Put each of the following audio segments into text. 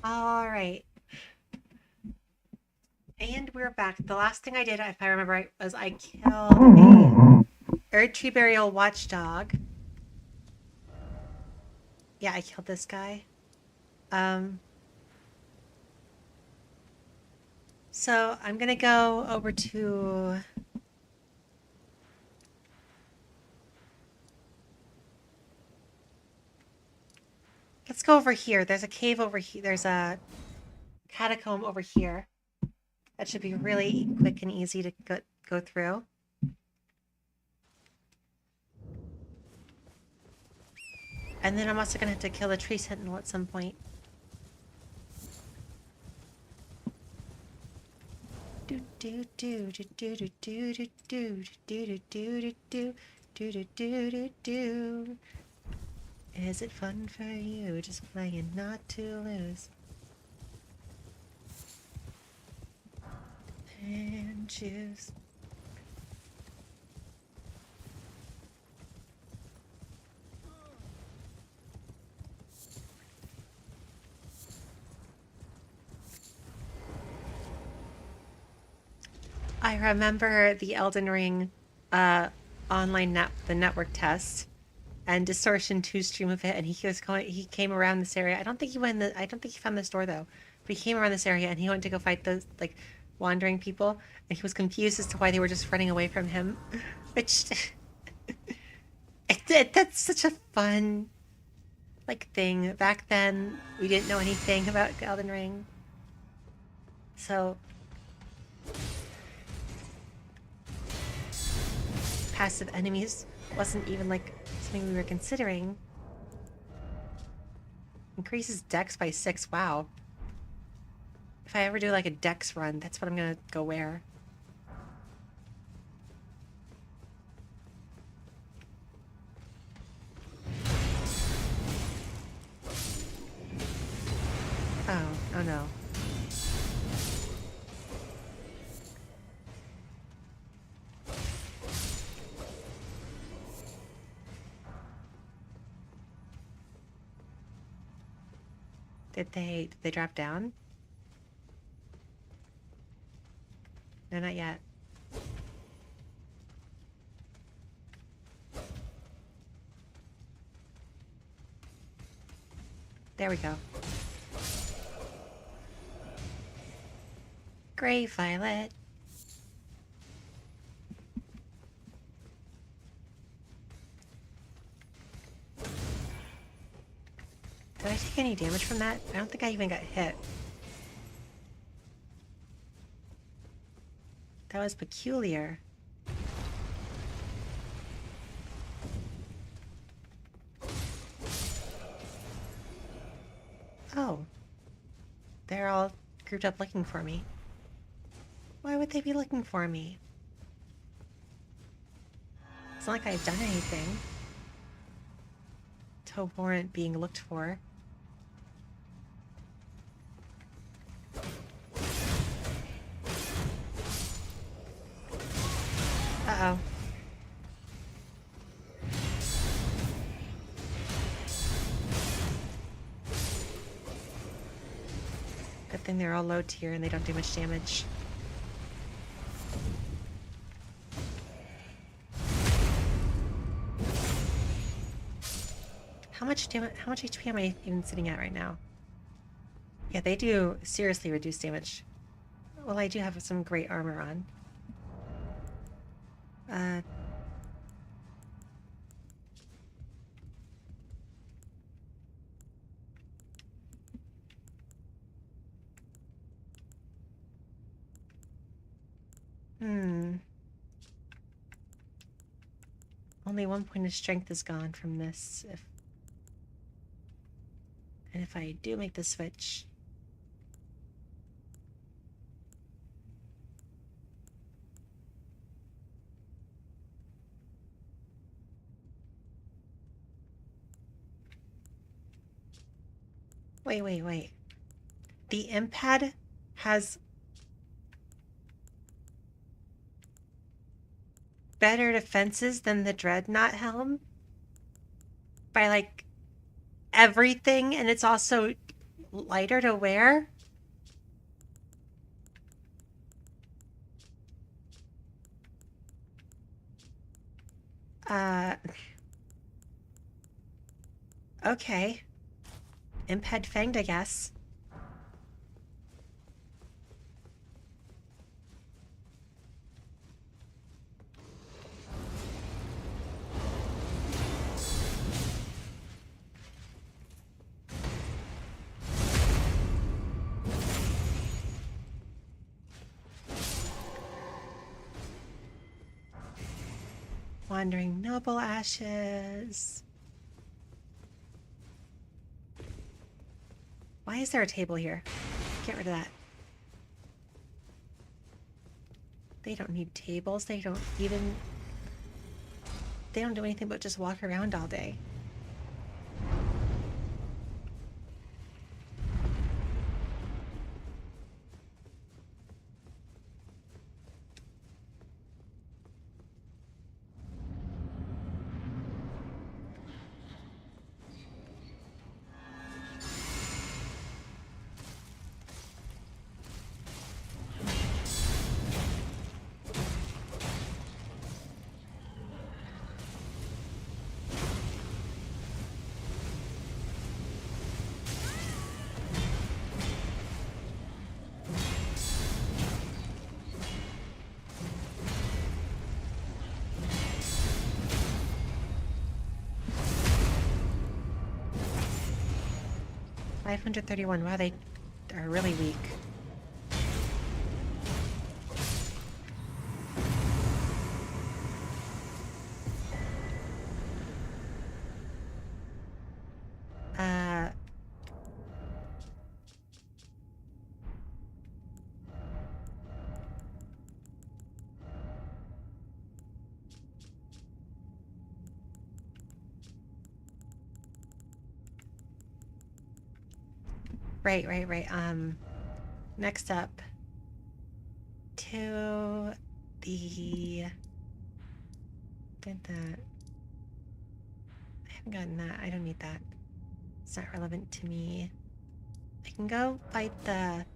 All right. And we're back. The last thing I did, if I remember right, was I killed a Earth Tree Burial Watchdog. Yeah, I killed this guy. Um, so I'm gonna go over to. Let's go over here. There's a cave over here. There's a catacomb over here. That should be really quick and easy to go through. And then I'm also gonna have to kill the tree sentinel at some point. Do do do do do do do do do do do do do do do do do. Is it fun for you just playing not to lose? And choose. I remember the Elden Ring uh, the network test, and Distortion 2 stream of it, and he came around this area. I don't think he found this door though, but he came around this area and he went to go fight those like wandering people, and he was confused as to why they were just running away from him, which that's such a fun like thing. Back then, we didn't know anything about Elden Ring, so passive enemies wasn't even like something we were considering. Increases dex by 6. Wow. If I ever do like a dex run, that's what I'm gonna go wear. Oh, oh no. Did they drop down? No, not yet. There we go. Gray violet. Did I take any damage from that? I don't think I even got hit. That was peculiar. Oh. They're all grouped up looking for me. Why would they be looking for me? It's not like I've done anything to warrant being looked for. Uh-oh. Good thing they're all low tier and they don't do much damage. How much HP am I even sitting at right now? Yeah, they do seriously reduce damage. Well, I do have some great armor on. Uh, hmm. Only 1 point of strength is gone from this. And if I do make the switch... Wait. The Impad has better defenses than the Dreadnought Helm by like everything, and it's also lighter to wear? Okay. Imped Fanged, I guess. Wandering Noble Ashes. Why is there a table here? Get rid of that. They don't need tables. They don't do anything but just walk around all day. $531. Wow, they are really weak. Right. Next up to the... Did that. I haven't gotten that. I don't need that. It's not relevant to me. I can go fight the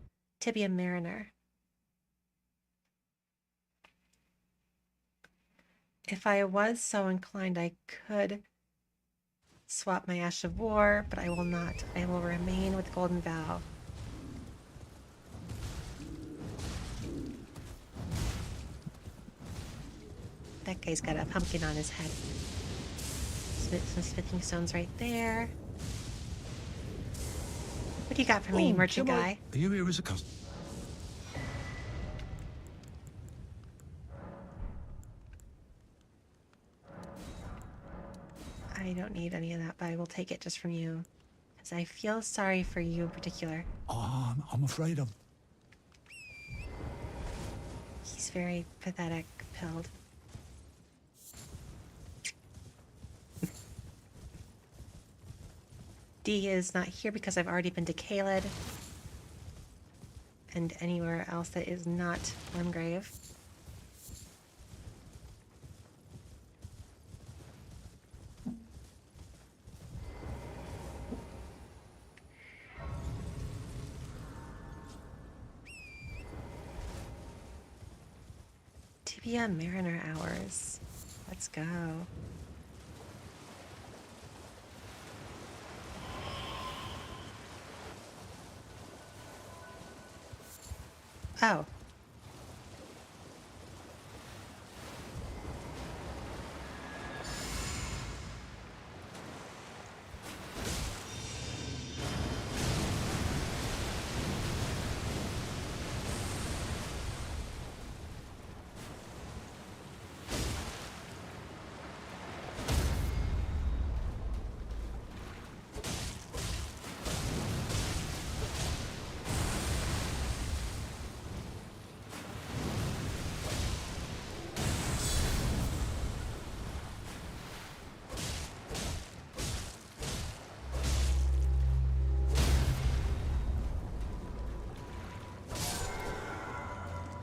Tibia Mariner. If I was so inclined, I could swap my Ash of War, but I will not. I will remain with Golden Vow. That guy's got a pumpkin on his head. Some smithing stones right there. What do you got for me, merchant guy? Are you here as a customer? I don't need any of that, but I will take it just from you. Because I feel sorry for you in particular. Oh, I'm afraid I'm... He's very pathetic, pilled. D is not here because I've already been to Kaled. And anywhere else that is not Wormgrave. Tibia Mariner hours. Let's go. Oh.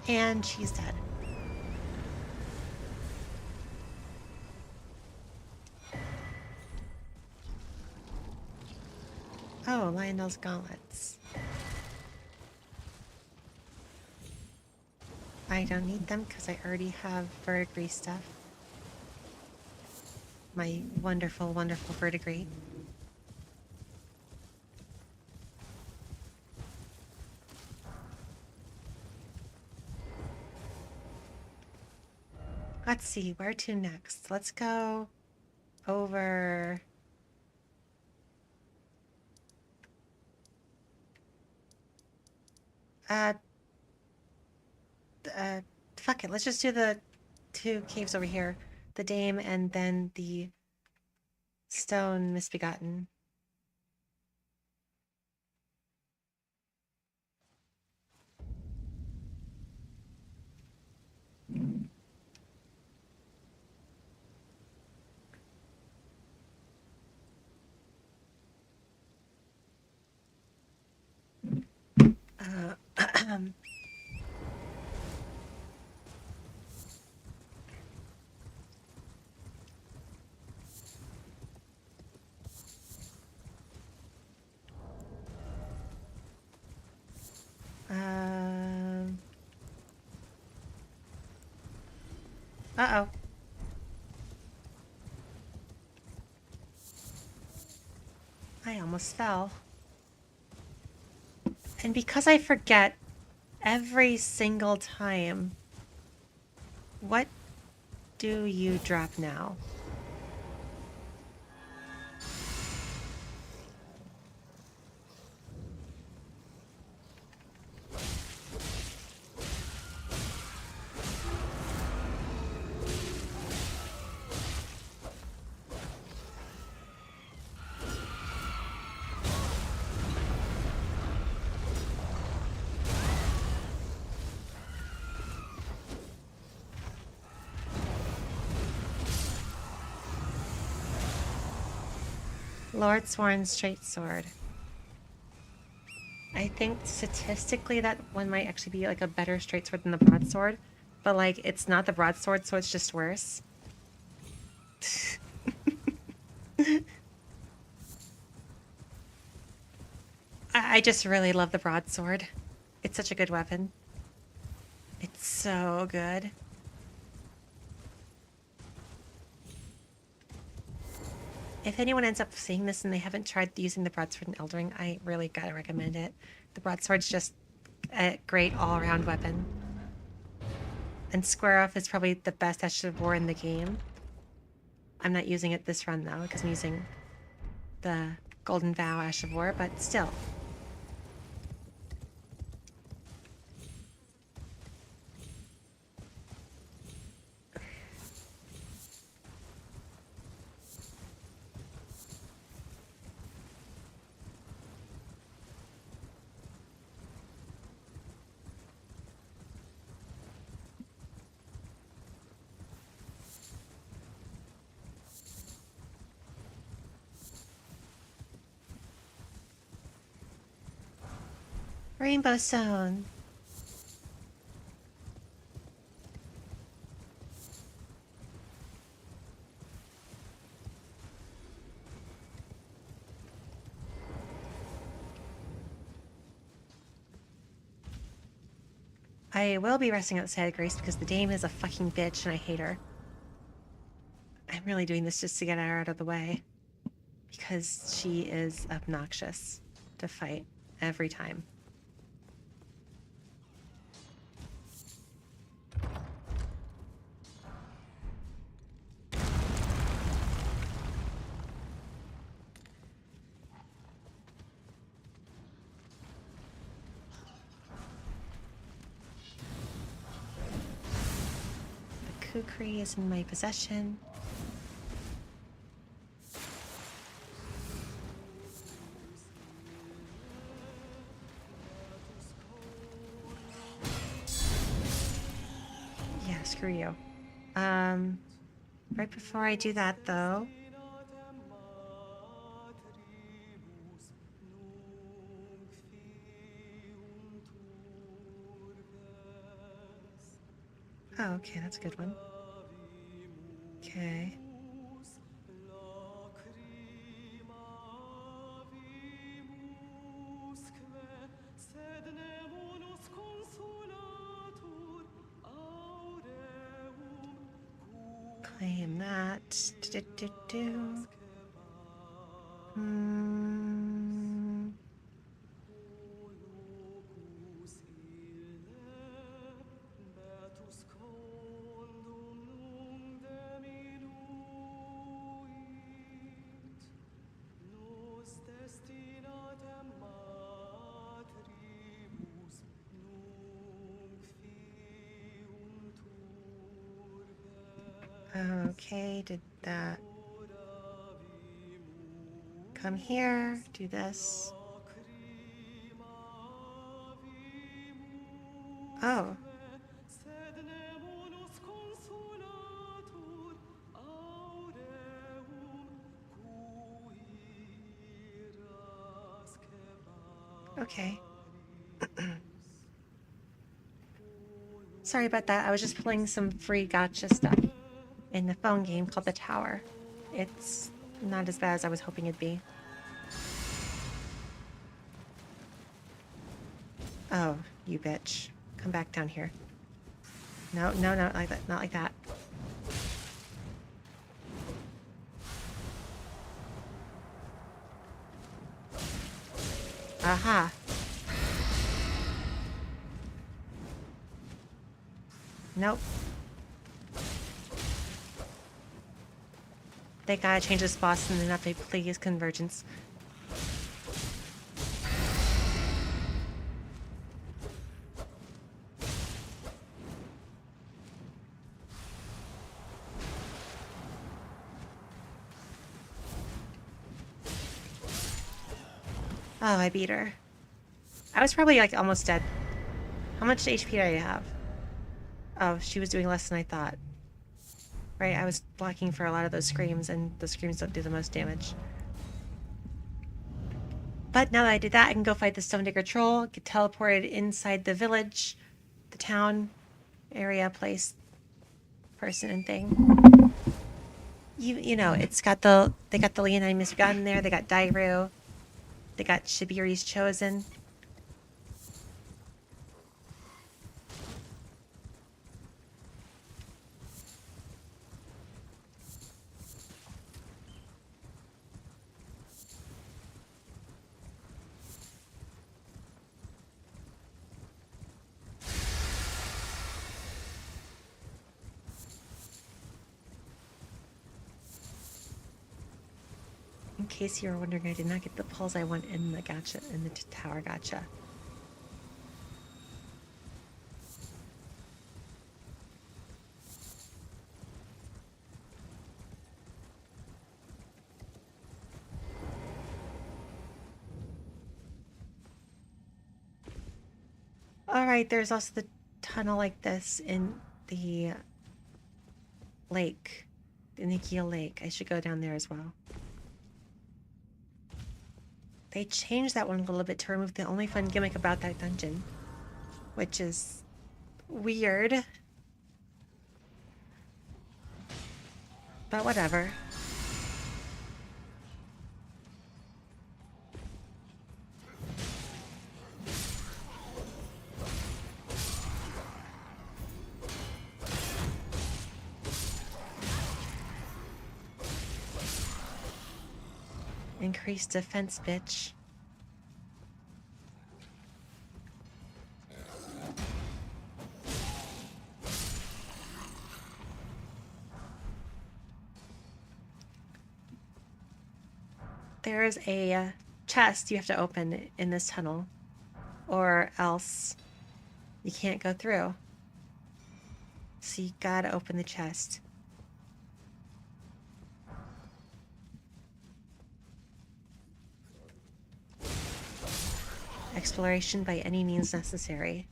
And she's dead. Oh, Lionel's gauntlets. I don't need them because I already have verdigris stuff. My wonderful, wonderful verdigris. Let's see, where to next? Let's go over... Uh, fuck it. Let's just do the two caves over here. The Dame and then the Stone Misbegotten. Uh, um, uh-oh. I almost fell. And because I forget every single time, what do you drop now? Lord Sworn Straight Sword. I think statistically that one might actually be like a better straight sword than the broadsword, but like it's not the broadsword, so it's just worse. I just really love the broadsword. It's such a good weapon. It's so good. If anyone ends up seeing this and they haven't tried using the broadsword in Eldering, I really gotta recommend it. The broadsword's just a great all-around weapon. And Square Off is probably the best Ash of War in the game. I'm not using it this run though, because I'm using the Golden Vow Ash of War, but still. Rainbow Stone. I will be resting outside of Grace because the Dame is a fucking bitch and I hate her. I'm really doing this just to get her out of the way. Because she is obnoxious to fight every time. The Kukri is in my possession. Yeah, screw you. Right before I do that, though... Oh, okay, that's a good one. Okay. I am that. Hmm. Okay, did that. Come here, do this. Oh. Okay. Sorry about that. I was just playing some free gotcha stuff in the phone game called The Tower. It's not as bad as I was hoping it'd be. Oh, you bitch. Come back down here. No, no, not like that. Not like that. Aha. Nope. They gotta change this boss and then have to please convergence. Oh, I beat her. I was probably like almost dead. How much HP did I have? Oh, she was doing less than I thought. Right, I was blocking for a lot of those screams, and the screams don't do the most damage. But now that I did that, I can go fight the Stone Digger Troll, get teleported inside the village, the town, area, place, person, and thing. You know, they got the Leonine Misbegotten in there, they got Dairu, they got Shibiri's Chosen. In case you were wondering, I did not get the pulls I want in the gotcha, in the tower gotcha. Alright, there's also the tunnel like this in the lake, the Nikia Lake. I should go down there as well. They changed that one a little bit to remove the only fun gimmick about that dungeon, which is weird. But whatever. Increased defense, bitch. There's a chest you have to open in this tunnel, or else you can't go through. So you gotta open the chest. Exploration by any means necessary.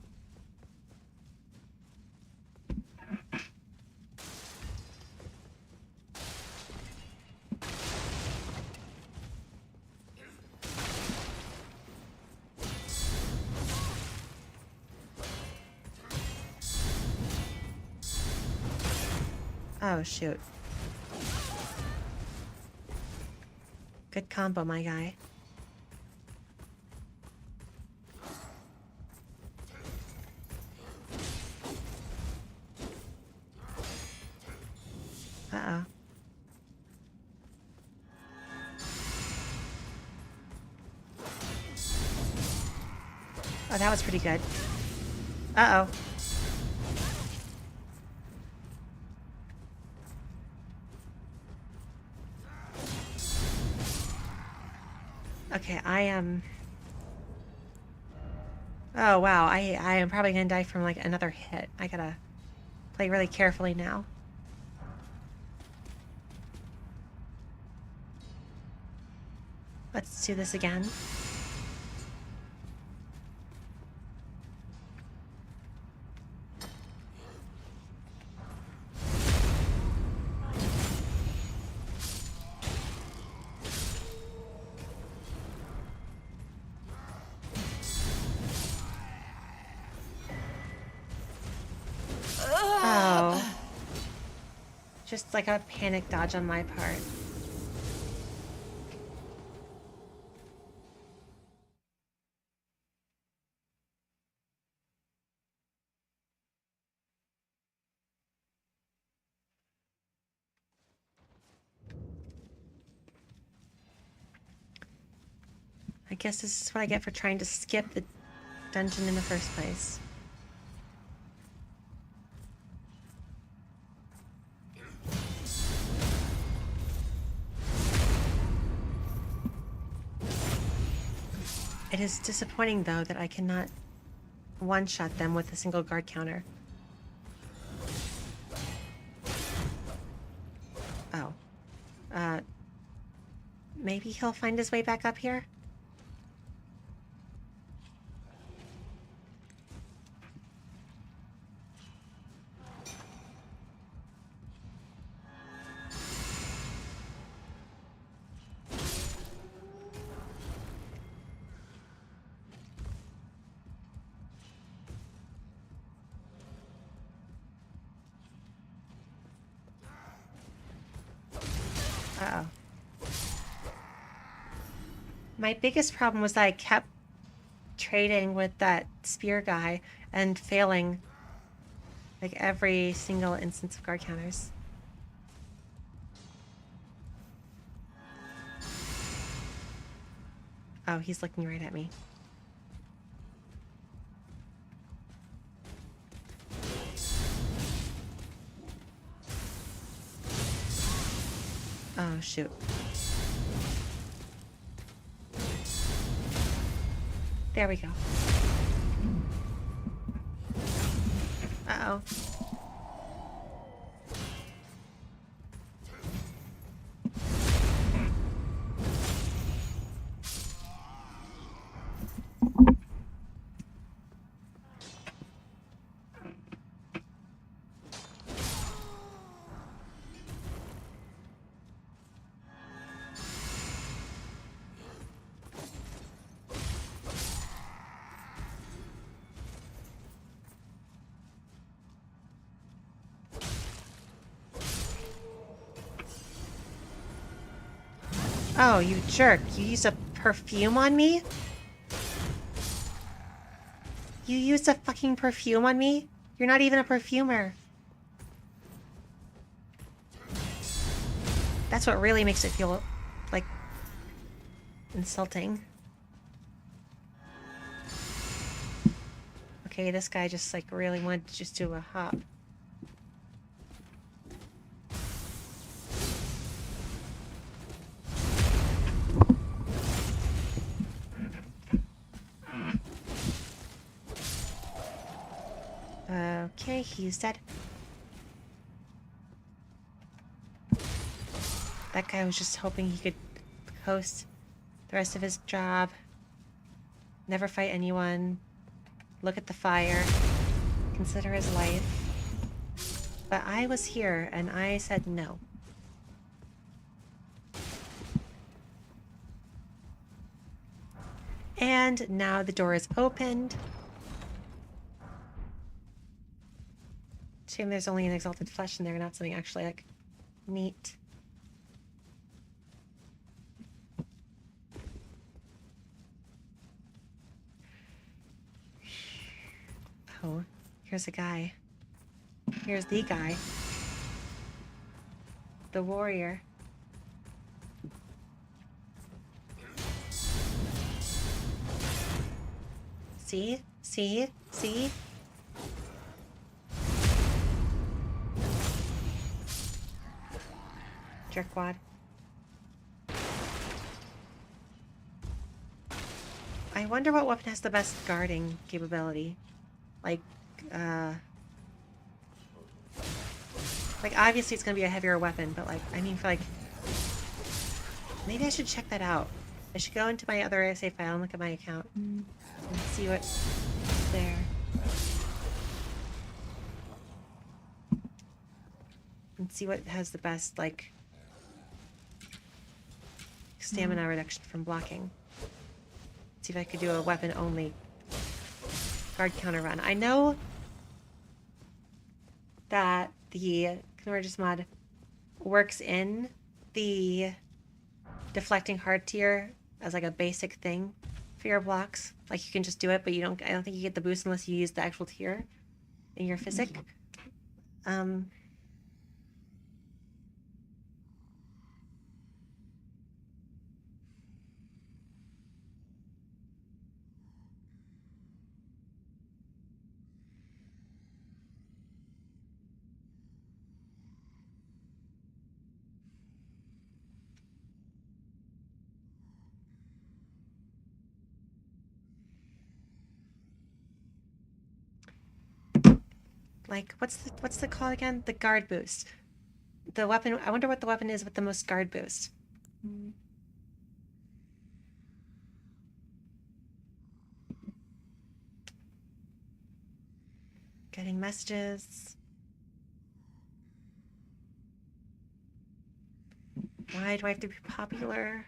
Oh, shoot. Good combo, my guy. Oh, that was pretty good. Uh-oh. Okay, I am... Oh, wow. I am probably gonna die from, like, another hit. I gotta play really carefully now. Let's do this again. Oh. Just like a panic dodge on my part. I guess this is what I get for trying to skip the dungeon in the first place. It is disappointing, though, that I cannot one-shot them with a single guard counter. Oh. Maybe he'll find his way back up here? Uh-oh. My biggest problem was that I kept trading with that spear guy and failing like every single instance of guard counters. Oh, he's looking right at me. Oh, shoot. There we go. Uh-oh. Oh, you jerk. You used a perfume on me? You used a fucking perfume on me? You're not even a perfumer. That's what really makes it feel, like, insulting. Okay, this guy just, like, really wanted to just do a hop. Okay, he's dead. That guy was just hoping he could coast the rest of his job. Never fight anyone. Look at the fire. Consider his life. But I was here, and I said no. And now the door is opened. Shame there's only an exalted flesh in there, not something actually, like, neat. Oh, here's a guy. Here's the guy. The warrior. See? See? See? Jerkwad. I wonder what weapon has the best guarding capability. Like, obviously it's gonna be a heavier weapon, but like, I mean, for like, maybe I should check that out. I should go into my other ASA file and look at my account and see what's there. And see what has the best, like, stamina reduction from blocking. See if I could do a weapon-only guard counter run. I know that the convergence mod works in the deflecting hard tier as like a basic thing for your blocks. Like you can just do it, but I don't think you get the boost unless you use the actual tier in your physic. Like what's the call again? The guard boost. The weapon. I wonder what the weapon is with the most guard boost. Getting messages. Why do I have to be popular?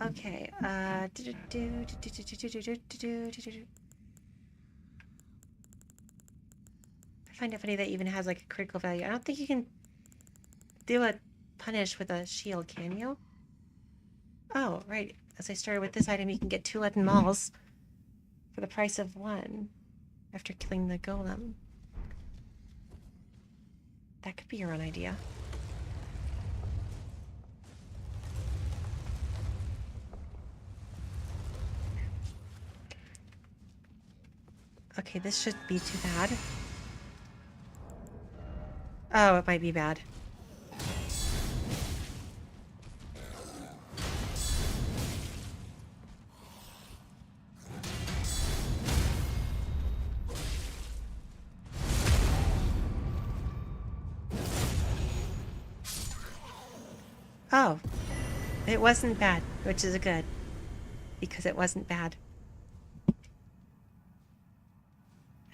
Okay. I find it funny that even has like a critical value. I don't think you can do a punish with a shield, can you? Oh, right. As I started with this item, you can get 2 leaden mauls for the price of 1 after killing the golem. That could be your own idea. Okay, this should be too bad. Oh, it might be bad. Oh, it wasn't bad, which is good, because it wasn't bad.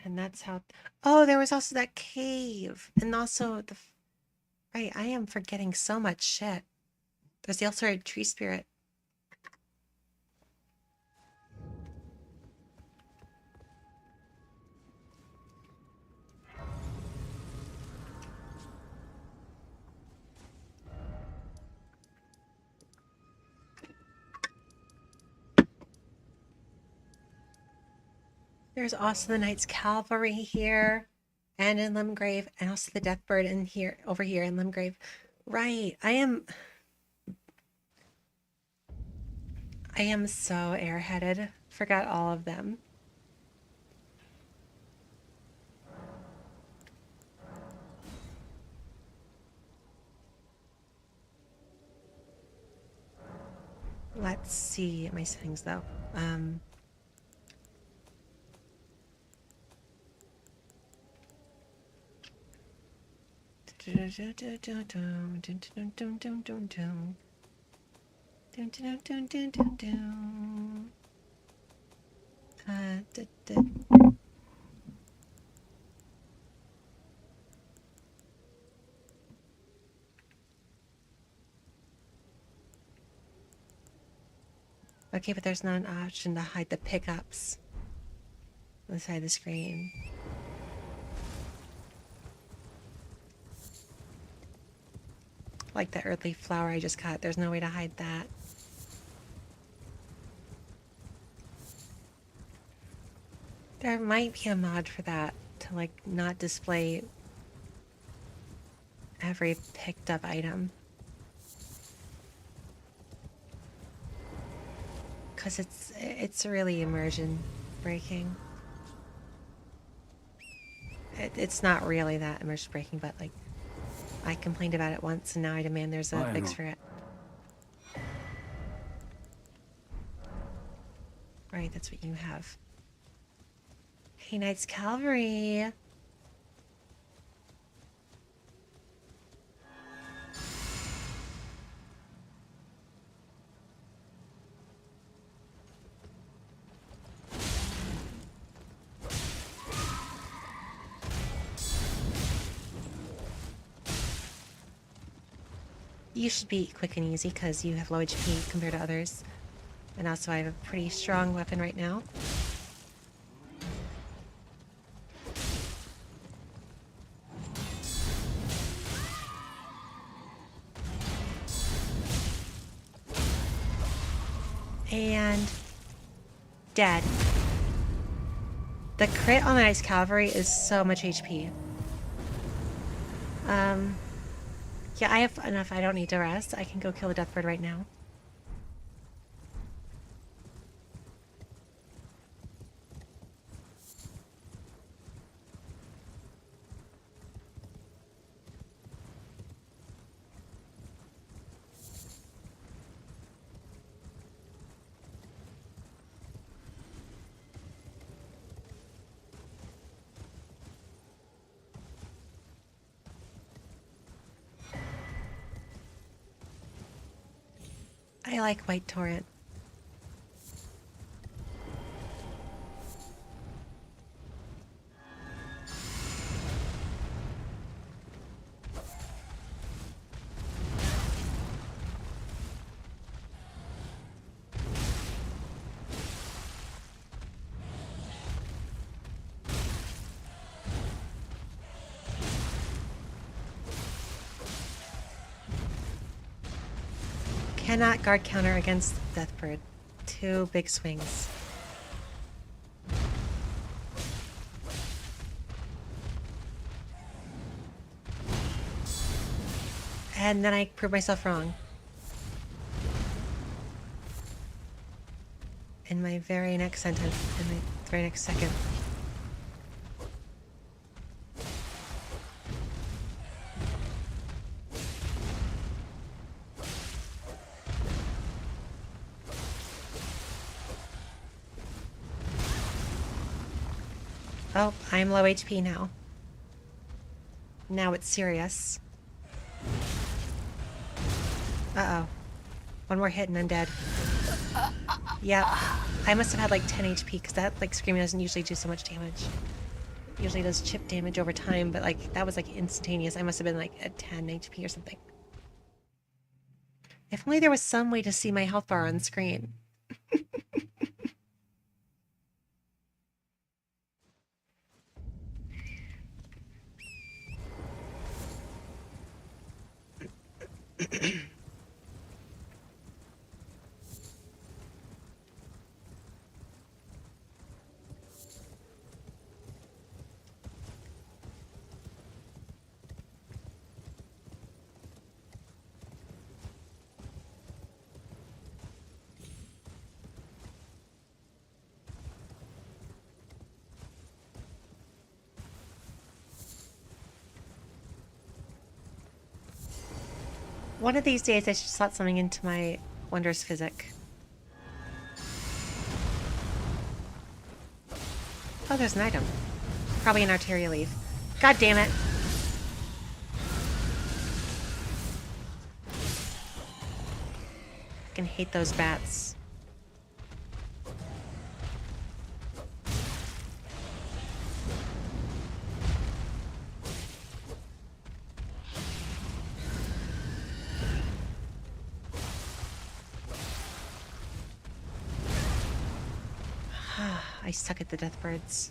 And that's how... Oh, there was also that cave, and also the... Right, I am forgetting so much shit. There's the ulcerated tree spirit. There's also the Knight's Cavalry here, and in Limgrave, and also the Deathbird in here, over here in Limgrave. Right, I am so airheaded. Forgot all of them. Let's see my settings though. Okay, but there's not an option to hide the pickups on the side of the screen. Like the earthly flower I just cut, there's no way to hide that. There might be a mod for that, to like not display every picked up item. Because it's really immersion breaking. It's not really that immersion breaking, but like I complained about it once, and now I demand there's a I fix know. for it. Right, that's what you have. Hey, Knights Cavalry. You should be quick and easy because you have low HP compared to others. And also I have a pretty strong weapon right now. And dead. The crit on the Knights Cavalry is so much HP. Yeah, I have enough. I don't need to rest. I can go kill the Deathbird right now. I like White Torrent. Cannot guard counter against Deathbird. 2 big swings. And then I prove myself wrong. In my very next sentence, in my very next second. Oh, I'm low HP now. Now it's serious. Uh-oh. One more hit and I'm dead. Yep. I must have had like 10 HP because that like screaming doesn't usually do so much damage. It usually does chip damage over time, but like that was like instantaneous. I must have been like at 10 HP or something. If only there was some way to see my health bar on screen. One of these days I should slot something into my Wondrous Physic. Oh, there's an item. Probably an Arteria Leaf. God damn it. I can hate those bats. I suck at the Deathbirds.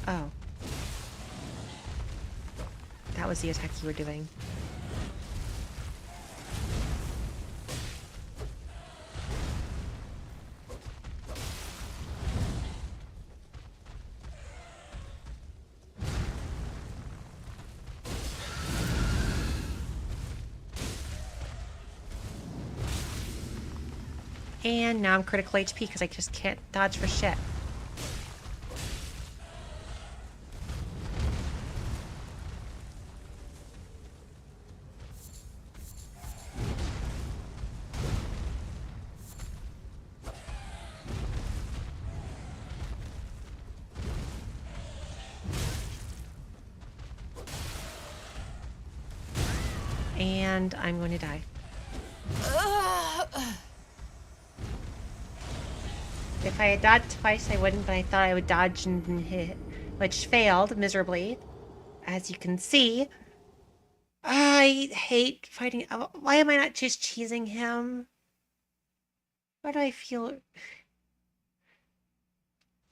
Oh. That was the attack you were doing. And now I'm critical HP because I just can't dodge for shit. And I'm going to die. If I had dodged twice, I wouldn't, but I thought I would dodge and hit, which failed miserably. As you can see, I hate fighting. Why am I not just cheesing him? Why do I feel...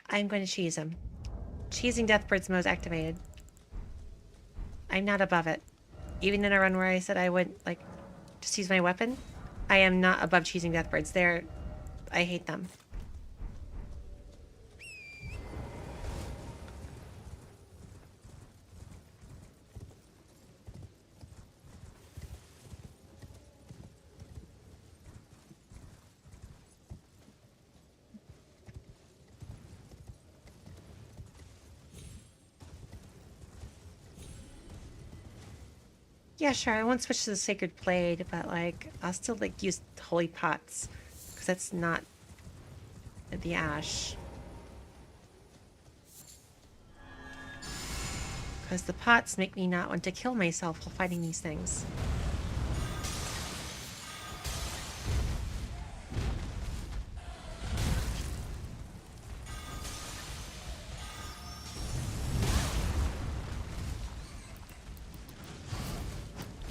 I'm going to cheese him. Cheesing Deathbird's mode activated. I'm not above it. Even in a run where I said I would, like, just use my weapon, I am not above cheesing Deathbirds. I hate them. Yeah, sure, I won't switch to the Sacred Blade, but, like, I'll still, like, use Holy Pots. Because that's not the Ash. Because the pots make me not want to kill myself while fighting these things.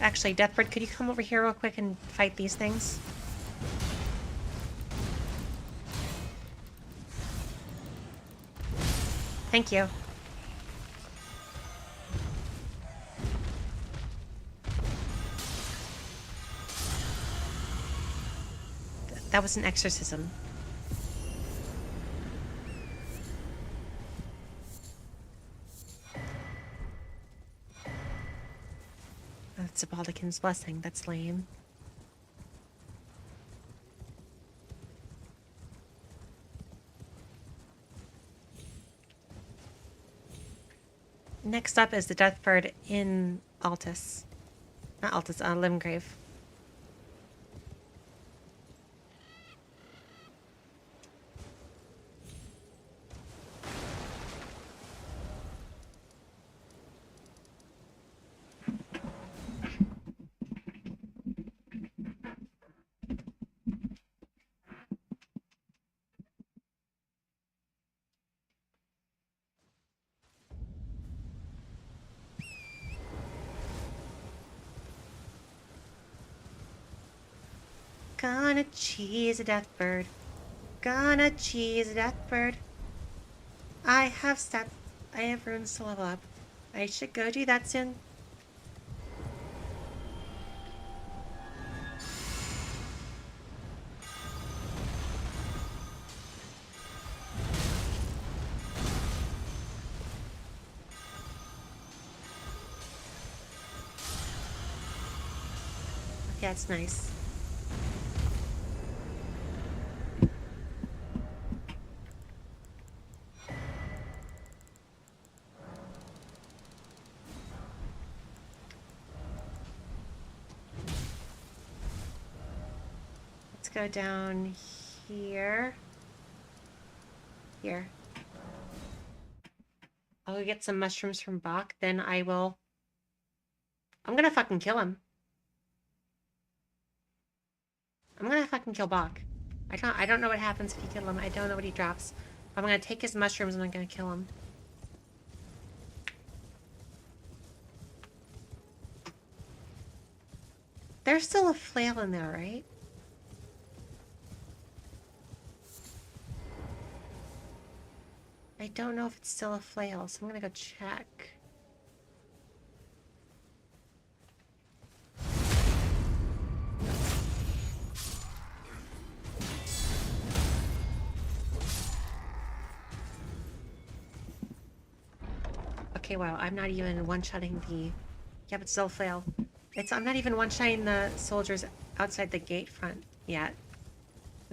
Actually, Deathbird, could you come over here real quick and fight these things? Thank you. That was an exorcism. That's a Baldakin's blessing. That's lame. Next up is the Deathbird in Altus. Not Altus, Limgrave. Gonna cheese a Deathbird. Gonna cheese a Deathbird. I have stats. I have runes to level up. I should go do that soon. Yeah, it's nice. Let's go down here. Here. I'll go get some mushrooms from Bach, then I'm gonna fucking kill him. I'm gonna fucking kill Bach. I don't know what happens if you kill him. I don't know what he drops. I'm gonna take his mushrooms and I'm gonna kill him. There's still a flail in there, right? I don't know if it's still a flail, so I'm gonna go check. Okay, wow, I'm not even one-shotting the... Yeah, but still a flail. I'm not even one-shotting the soldiers outside the gate front yet.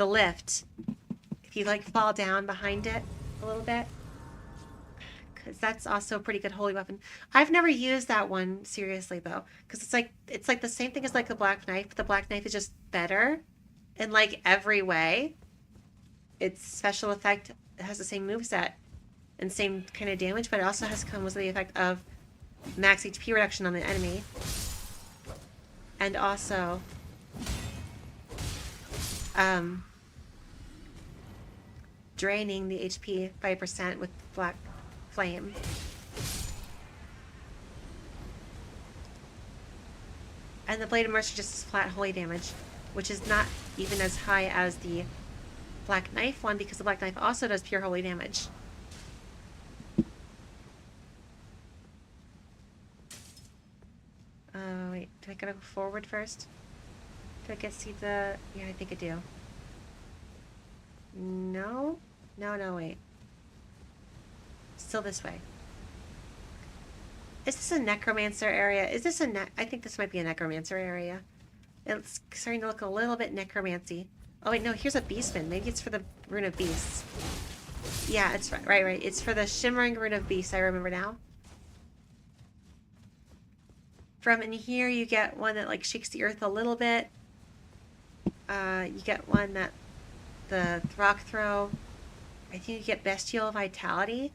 the lift, if you like fall down behind it a little bit, because that's also a pretty good holy weapon. I've never used that one seriously though, because it's like the same thing as like the black knife, but the black knife is just better in like every way. Its special effect has the same moveset and same kind of damage, but it also comes with the effect of max HP reduction on the enemy, and also draining the HP by 5% with black flame. And the Blade of Mercy just is flat holy damage, which is not even as high as the Black Knife one, because the Black Knife also does pure holy damage. Wait, do I gotta go forward first? Do I get to see the... Yeah, I think I do. No? No, wait. Still this way. Is this a necromancer area? Is this a I think this might be a necromancer area. It's starting to look a little bit necromancy. Oh wait, no, here's a beastman. Maybe it's for the Rune of Beasts. Yeah, it's right. It's for the Shimmering Rune of Beasts, I remember now. From in here, you get one that like shakes the earth a little bit. You get one that the Throck Throw. I think you get Bestial Vitality.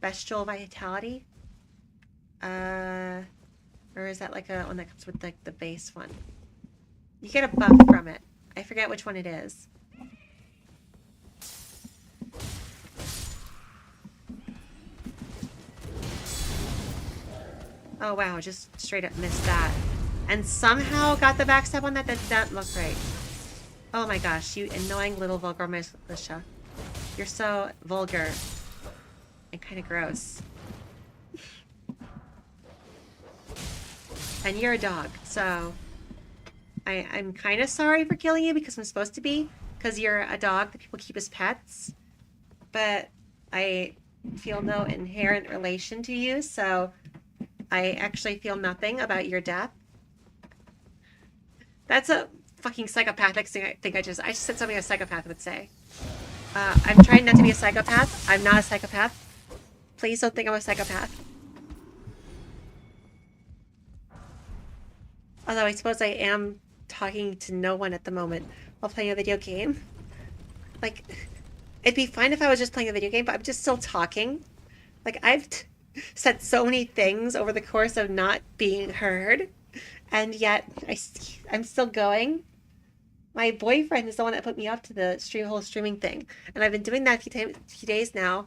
Bestial Vitality. Or is that like a one that comes with like the base one? You get a buff from it. I forget which one it is. Oh wow, just straight up missed that. And somehow got the backstab on that. That didn't look right. Oh my gosh, you annoying little vulgar militia. You're so vulgar. And kind of gross. And you're a dog, so... I'm kind of sorry for killing you because I'm supposed to be. Because you're a dog that people keep as pets. But I feel no inherent relation to you, so... I actually feel nothing about your death. That's a fucking psychopathic thing I just said something a psychopath would say. I'm trying not to be a psychopath. I'm not a psychopath. Please don't think I'm a psychopath. Although I suppose I am talking to no one at the moment while playing a video game. Like, it'd be fine if I was just playing a video game, but I'm just still talking. Like, I've said so many things over the course of not being heard, and yet I'm still going. My boyfriend is the one that put me up to the whole streaming thing, and I've been doing that a few days now.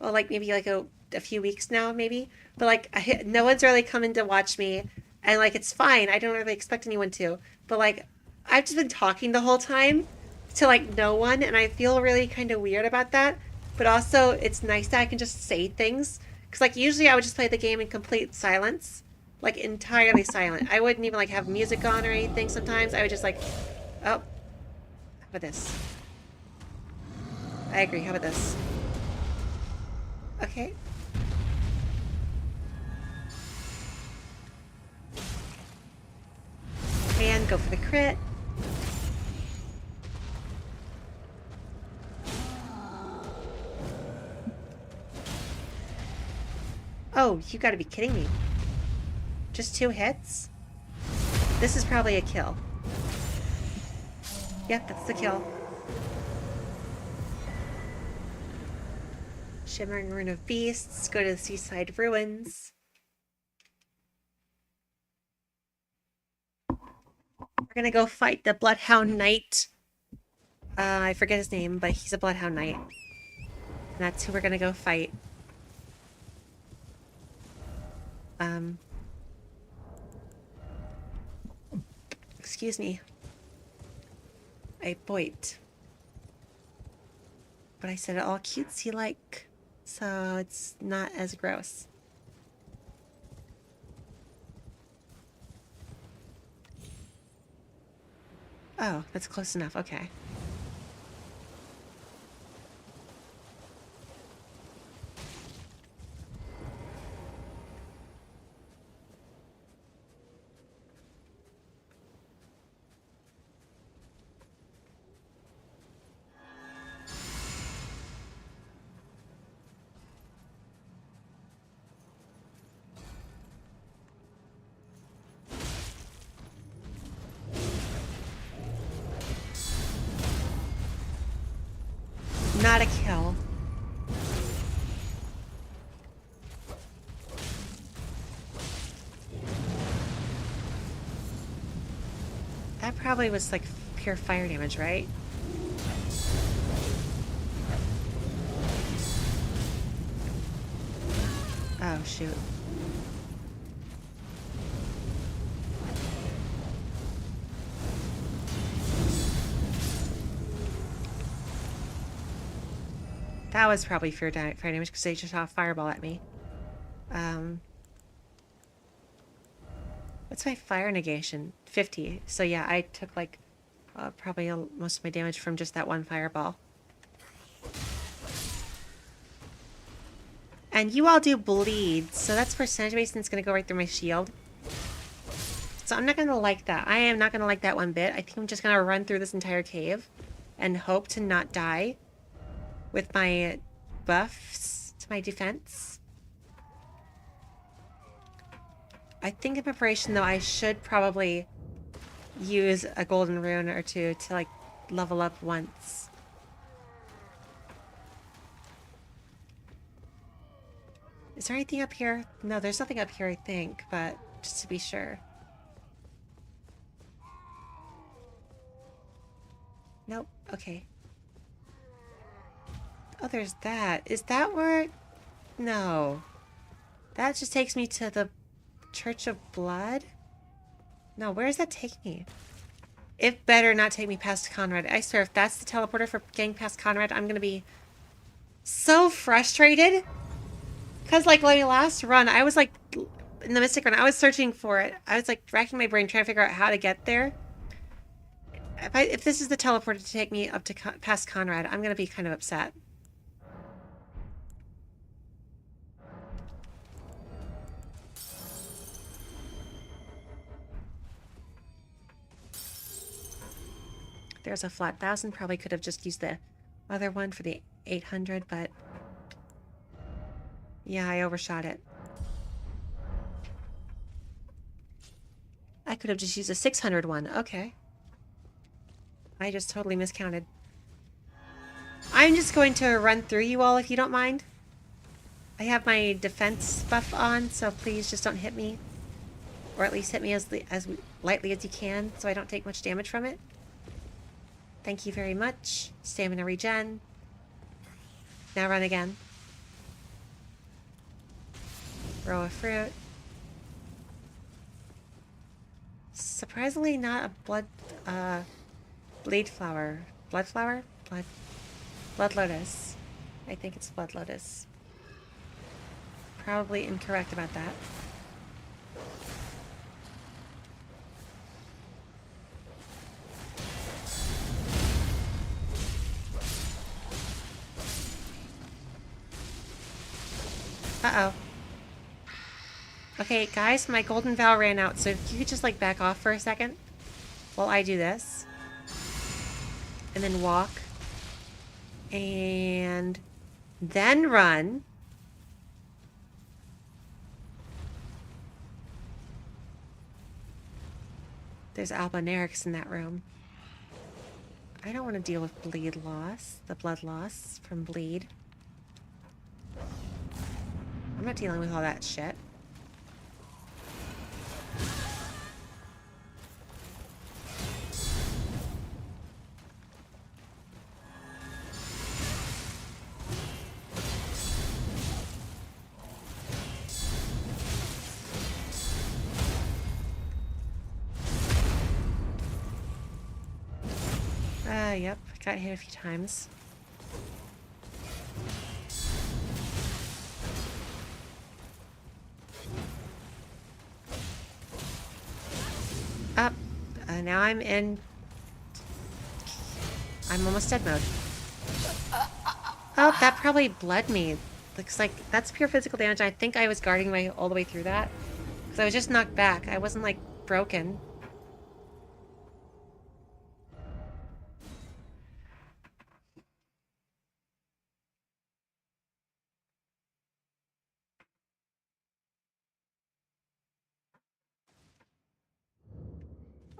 Well, like maybe like a few weeks now, maybe. But like, no one's really coming to watch me, and like it's fine. I don't really expect anyone to. But like, I've just been talking the whole time to like no one, and I feel really kind of weird about that. But also, it's nice that I can just say things. Because, like, usually I would just play the game in complete silence. Like, entirely silent. I wouldn't even, like, have music on or anything sometimes. I would just, like... Oh. How about this? I agree. How about this? Okay. And go for the crit. Oh, you gotta be kidding me. Just 2 hits? This is probably a kill. Yep, that's the kill. Shimmering Rune of Beasts. Go to the Seaside Ruins. We're gonna go fight the Bloodhound Knight. I forget his name, but he's a Bloodhound Knight. And that's who we're gonna go fight. Excuse me. I boit. But I said it all cutesy-like, so it's not as gross. Oh, that's close enough, okay. Not a kill. That probably was like pure fire damage, right? Oh, shoot. That was probably fire damage because they just shot a fireball at me. What's my fire negation? 50. So yeah, I took like probably most of my damage from just that one fireball. And you all do bleed, so that's percentage based and it's going to go right through my shield. So I'm not going to like that. I am not going to like that one bit. I think I'm just going to run through this entire cave and hope to not die with my buffs to my defense. I think in preparation, though, I should probably use a golden rune or two to, like, level up once. Is there anything up here? No, there's nothing up here, I think, but just to be sure. Nope. Okay. Oh, there's that. Is that where... No. That just takes me to the Church of Blood? No, where does that take me? It better not take me past Conrad. I swear, if that's the teleporter for getting past Conrad, I'm gonna be so frustrated. Because, like, my last run, I was, like, in the Mystic run, I was searching for it. I was, like, racking my brain trying to figure out how to get there. If this is the teleporter to take me up to past Conrad, I'm gonna be kind of upset. There's a flat 1,000. Probably could have just used the other one for the 800, but yeah, I overshot it. I could have just used a 600 one. Okay. I just totally miscounted. I'm just going to run through you all if you don't mind. I have my defense buff on, so please just don't hit me. Or at least hit me as lightly as you can so I don't take much damage from it. Thank you very much. Stamina regen. Now run again. Row of fruit. Surprisingly not a bleed flower. Blood flower? Blood lotus. I think it's blood lotus. Probably incorrect about that. Uh-oh. Okay, guys, my golden vow ran out, so if you could just, like, back off for a second while I do this. And then walk. And then run. There's Albanerics in that room. I don't want to deal with bleed loss, the blood loss from bleed. I'm not dealing with all that shit. Yep, got hit a few times. Up. Now I'm in... I'm almost dead mode. Oh, that probably bled me. Looks like that's pure physical damage. I think I was guarding my all the way through that. Because I was just knocked back. I wasn't, like, broken.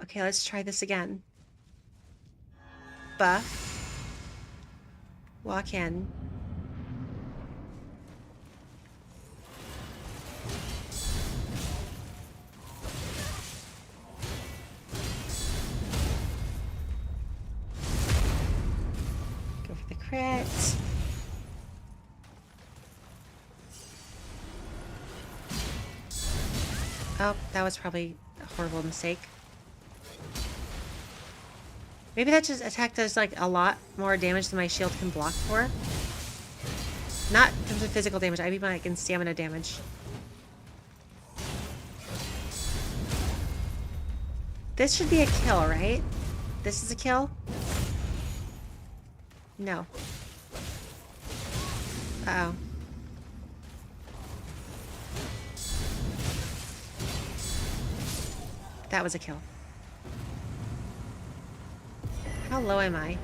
Okay, let's try this again. Buff. Walk in. Go for the crit. Oh, that was probably a horrible mistake. Maybe that just attack does like a lot more damage than my shield can block for. Not in terms of physical damage, I mean like in stamina damage. This should be a kill, right? This is a kill? No. Uh-oh. That was a kill. How low am I?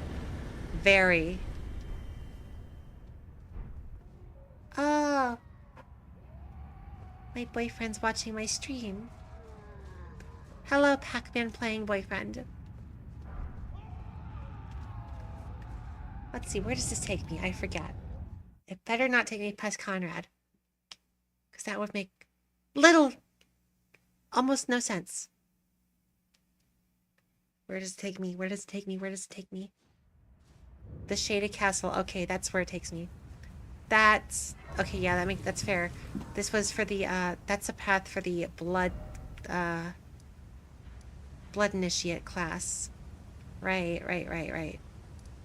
Very. Oh. My boyfriend's watching my stream. Hello, Pac-Man playing boyfriend. Let's see, where does this take me? I forget. It better not take me past Conrad. Because that would make almost no sense. Where does it take me? Where does it take me? Where does it take me? The Shaded Castle. Okay, that's where it takes me. That's... Okay, yeah, that's fair. This was for the, that's a path for the Blood Initiate class. Right.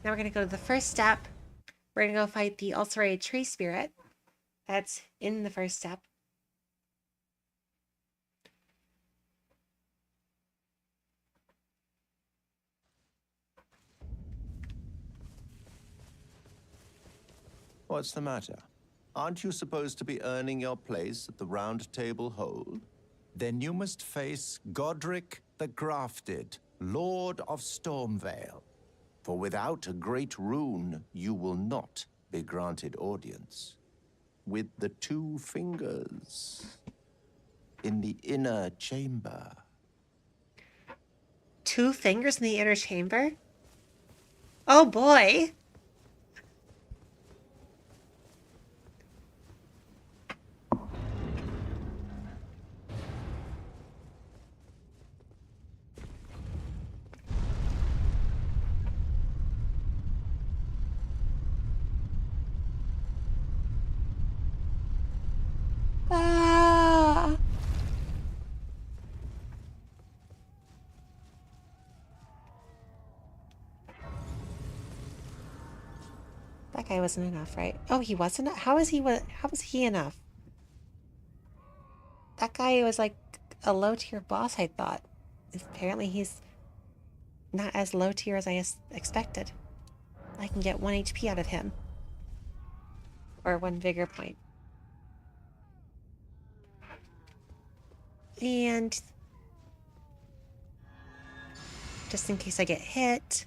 Now we're gonna go to the first step. We're gonna go fight the ulcerated tree spirit. That's in the first step. What's the matter? Aren't you supposed to be earning your place at the Round Table Hold? Then you must face Godric the Grafted, Lord of Stormvale. For without a great rune, you will not be granted audience. With the 2 fingers in the inner chamber. 2 fingers in the inner chamber? Oh boy! Ah! That guy wasn't enough, right? Oh, he wasn't? How was he enough? That guy was like a low tier boss, I thought. Apparently he's not as low tier as I expected. I can get 1 HP out of him. Or 1 vigor point. And just in case I get hit.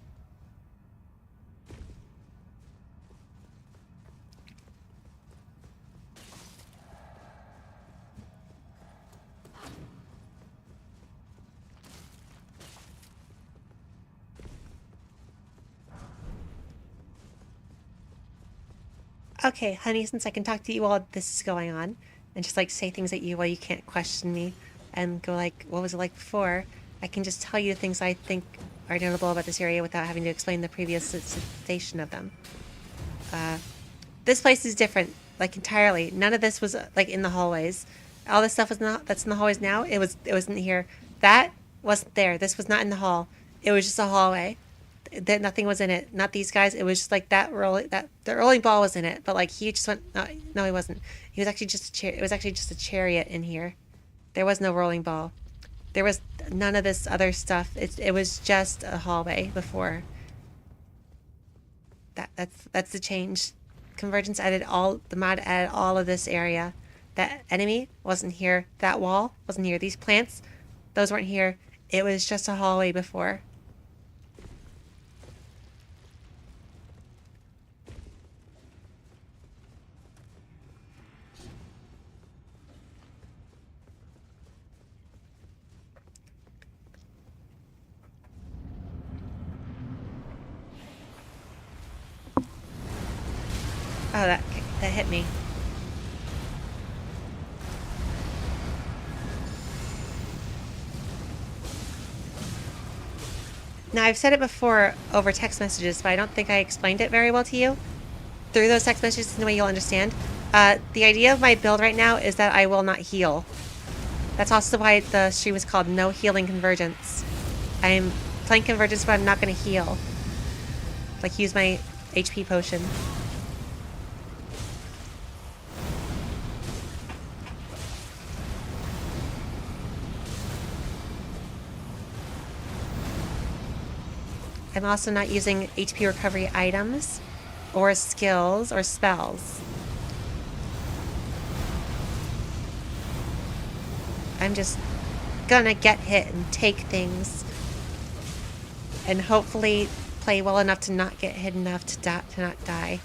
Okay, honey, since I can talk to you while this is going on, and just like say things at you while you can't question me, and go like, what was it like before? I can just tell you things I think are notable about this area without having to explain the previous station of them. This place is different, like entirely. None of this was like in the hallways. All this stuff that's in the hallways now. It wasn't here. That wasn't there. This was not in the hall. It was just a hallway. That nothing was in it. Not these guys. It was just like the rolling ball was in it, but like he just went. No, he wasn't. He was actually just it was actually just a chariot in here. There was no rolling ball. There was none of this other stuff. It was just a hallway before. That's the change. Convergence the mod added all of this area. That enemy wasn't here. That wall wasn't here. These plants, those weren't here. It was just a hallway before. Oh, that hit me. Now, I've said it before over text messages, but I don't think I explained it very well to you. Through those text messages in a way you'll understand. The idea of my build right now is that I will not heal. That's also why the stream is called No Healing Convergence. I'm playing Convergence, but I'm not going to heal. Like, use my HP potion. I'm also not using HP recovery items or skills or spells. I'm just gonna get hit and take things and hopefully play well enough to not get hit enough to not die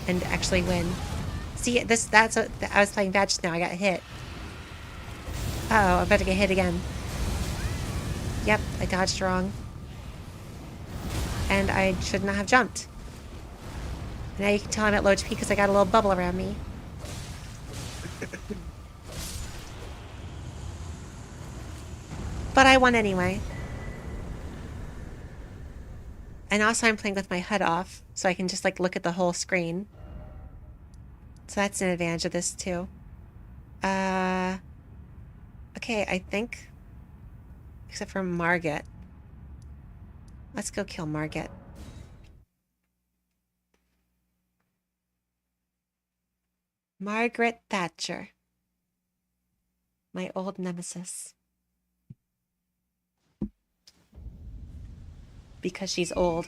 and actually win. See, that's what I was playing bad just now. I got hit. Uh-oh, I'm about to get hit again. Yep, I dodged wrong. And I should not have jumped. Now you can tell I'm at low HP because I got a little bubble around me. But I won anyway. And also I'm playing with my HUD off, so I can just like look at the whole screen. So that's an advantage of this too. Okay, I think, except for Margit. Let's go kill Margit. Margaret Thatcher. My old nemesis. Because she's old.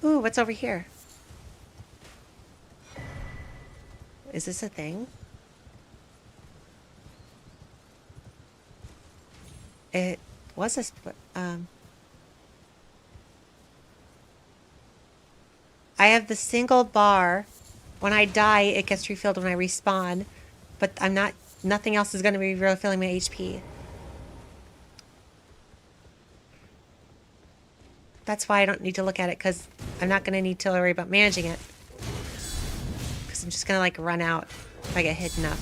Ooh, what's over here? Is this a thing? It was a split. I have the single bar. When I die, it gets refilled when I respawn. But I'm not. Nothing else is going to be refilling my HP. That's why I don't need to look at it, because I'm not going to need to worry about managing it. Because I'm just going to, like, run out if I get hit enough.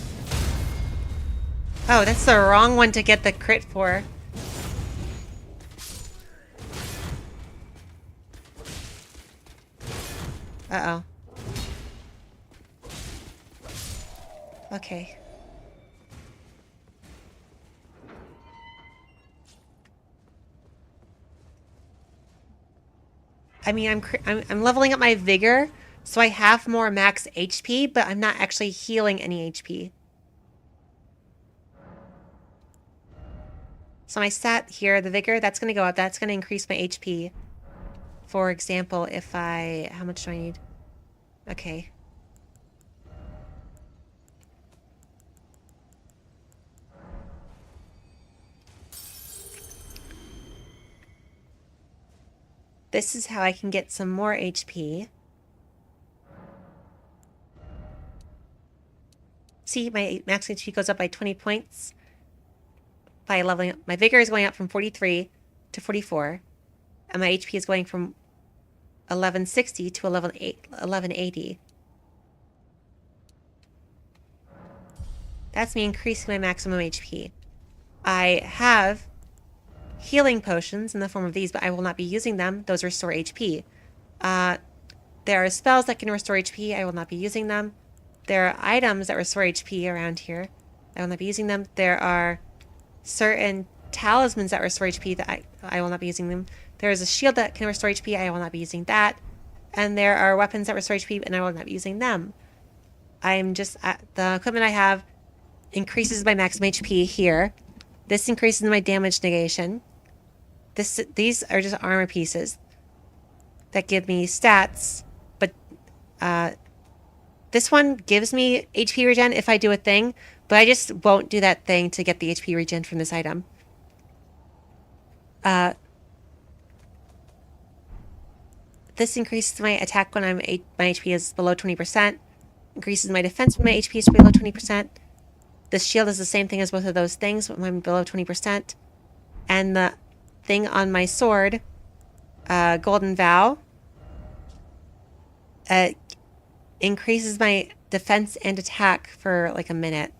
Oh, that's the wrong one to get the crit for. Uh-oh. Okay. I mean, I'm leveling up my vigor, so I have more max HP, but I'm not actually healing any HP. So my stat here, the vigor, that's going to go up. That's going to increase my HP. For example, if I... How much do I need? Okay. This is how I can get some more HP. See, my max HP goes up by 20 points by leveling up. My vigor is going up from 43 to 44, and my HP is going from 1160 to 1180. That's me increasing my maximum HP. I have healing potions in the form of these, but I will not be using them. Those restore HP. There are spells that can restore HP. I will not be using them. There are items that restore HP around here. I will not be using them. There are certain talismans that restore HP that I will not be using them. There is a shield that can restore HP. I will not be using that. And there are weapons that restore HP, and I will not be using them. I'm just... the equipment I have increases my maximum HP here. This increases my damage negation. These are just armor pieces that give me stats, but this one gives me HP regen if I do a thing, But I just won't do that thing to get the HP regen from this item. This increases my attack when my HP is below 20%. Increases my defense when my HP is below 20%. This shield is the same thing as both of those things when I'm below 20%. And the thing on my sword, Golden Vow, increases my defense and attack for like a minute.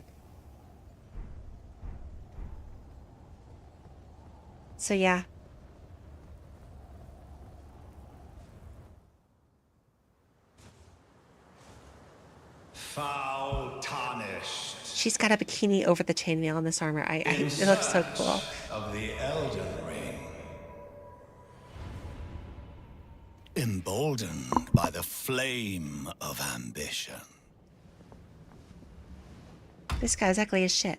So yeah. Foul tarnished. She's got a bikini over the chainmail on this armor. It looks so cool. Of the Elden Ring. Emboldened by the flame of ambition. This guy's ugly as shit.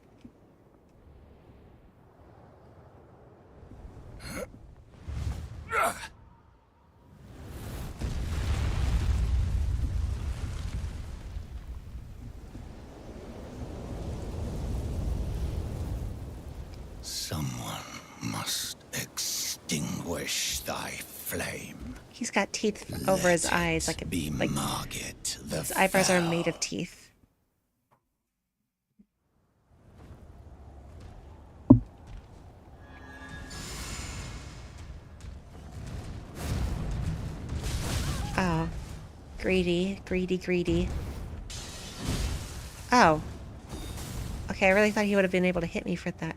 Someone must extinguish thy flame. He's got teeth over his eyes, like Margit the his eyebrows are made Fell. of teeth. Oh, greedy, greedy, greedy. Oh, okay. I really thought he would have been able to hit me for that.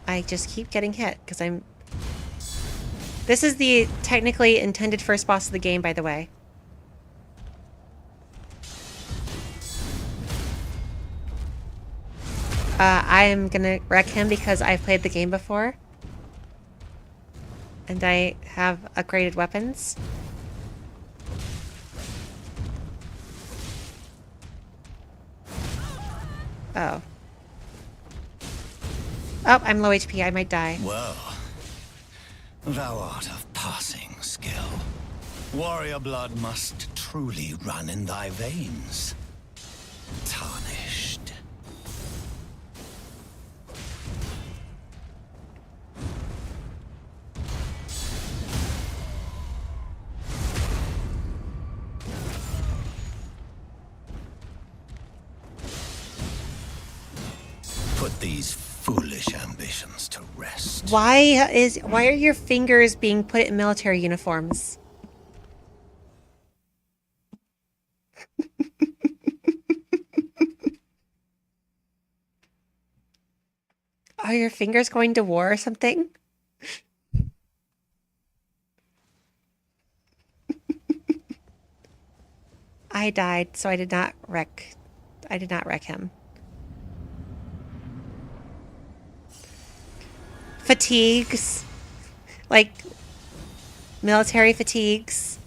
I just keep getting hit because I'm... This is the technically intended first boss of the game, by the way. I am gonna wreck him because I've played the game before. And I have upgraded weapons. Oh. Oh, I'm low HP. I might die. Well, thou art of passing skill. Warrior blood must truly run in thy veins. Tarnished. Put these foolish ambitions to rest. Why are your fingers being put in military uniforms? Are your fingers going to war or something? I died, so I did not wreck him. Fatigues. Like military fatigues.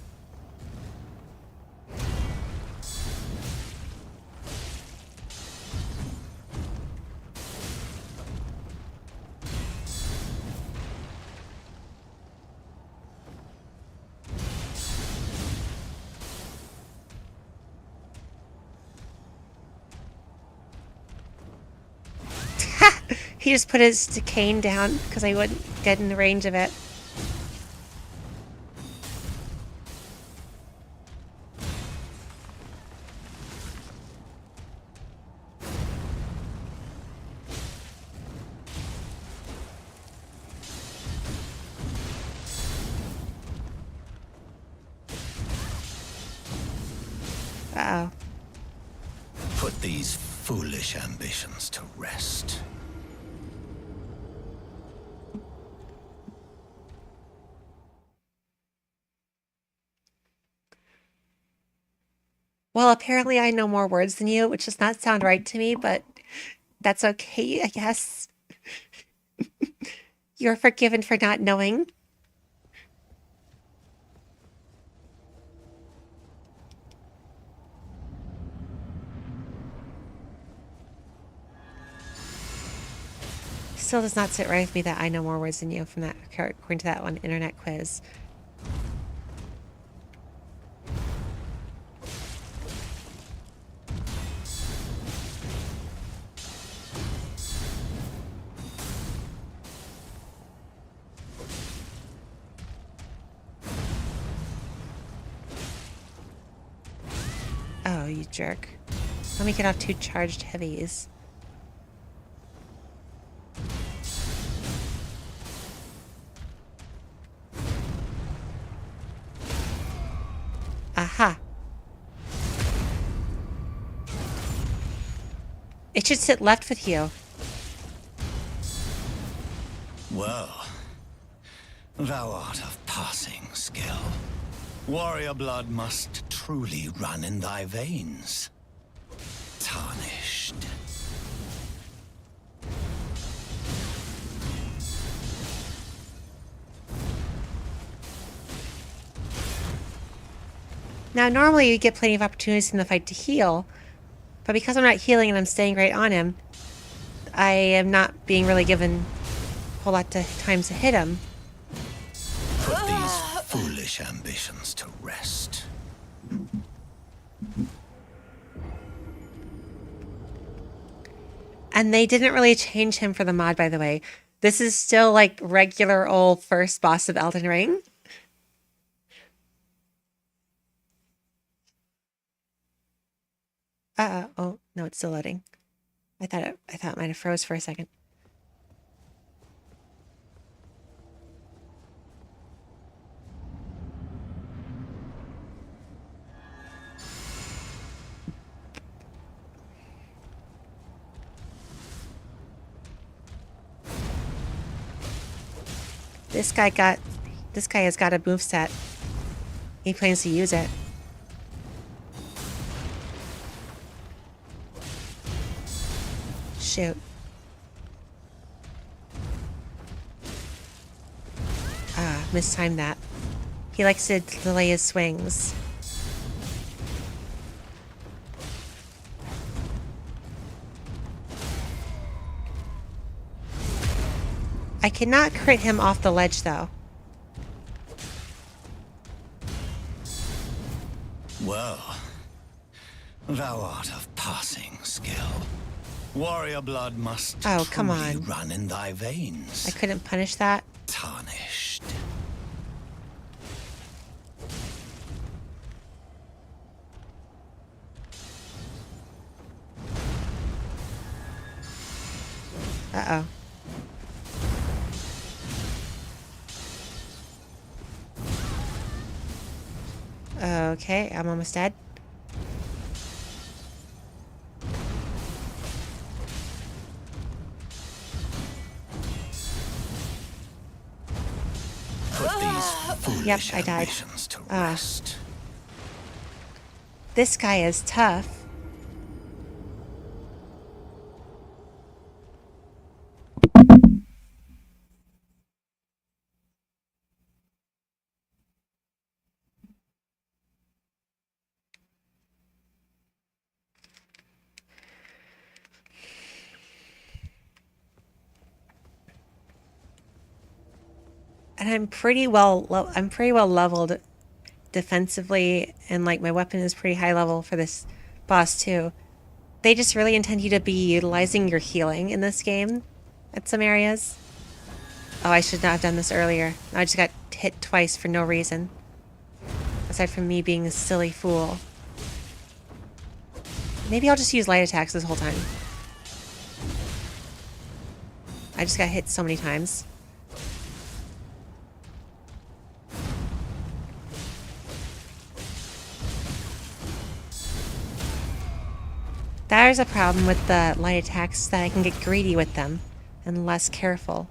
He just put his cane down because I wouldn't get in the range of it. Uh-oh. Put these foolish ambitions to rest. Well, apparently I know more words than you, which does not sound right to me, but that's okay, I guess. You're forgiven for not knowing. Still does not sit right with me that I know more words than you from that, according to that one internet quiz. Oh, you jerk. Let me get off 2 charged heavies. Aha. It should sit left with you. Well, thou art of passing skill. Warrior blood must truly run in thy veins. Tarnished. Now, normally you get plenty of opportunities in the fight to heal, but because I'm not healing and I'm staying right on him, I am not being really given a whole lot of times to hit him. Put these foolish ambitions to rest. And they didn't really change him for the mod, by the way. This is still like regular old first boss of Elden Ring. Oh, no, it's still loading. I thought it might have froze for a second. This guy has got a moveset. He plans to use it. Shoot. Mistimed that. He likes to delay his swings. I cannot crit him off the ledge, though. Well, thou art of passing skill. Warrior blood must come truly on. run in thy veins. I couldn't punish that. Tarnished. Uh-oh. Okay, I'm almost dead. Put these foolish Yep, I died. ambitions to rest. This guy is tough. And I'm pretty well leveled defensively, and like my weapon is pretty high level for this boss too. They just really intend you to be utilizing your healing in this game at some areas. Oh, I should not have done this earlier. I just got hit twice for no reason. Aside from me being a silly fool. Maybe I'll just use light attacks this whole time. I just got hit so many times. There's a problem with the light attacks, that I can get greedy with them and less careful.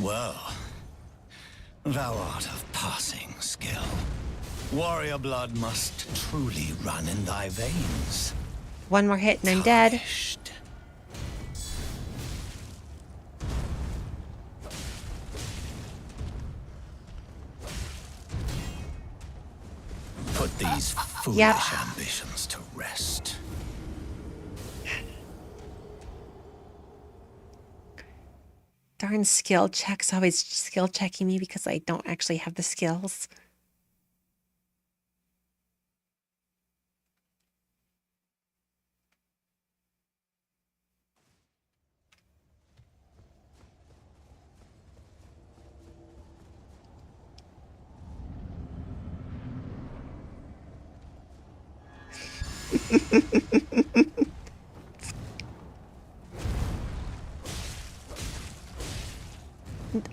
Well, thou art of passing skill. Warrior blood must truly run in thy veins. One more hit and I'm dead. Tarnished. Put these foolish ambitions to rest. Darn skill checks, always skill checking me because I don't actually have the skills.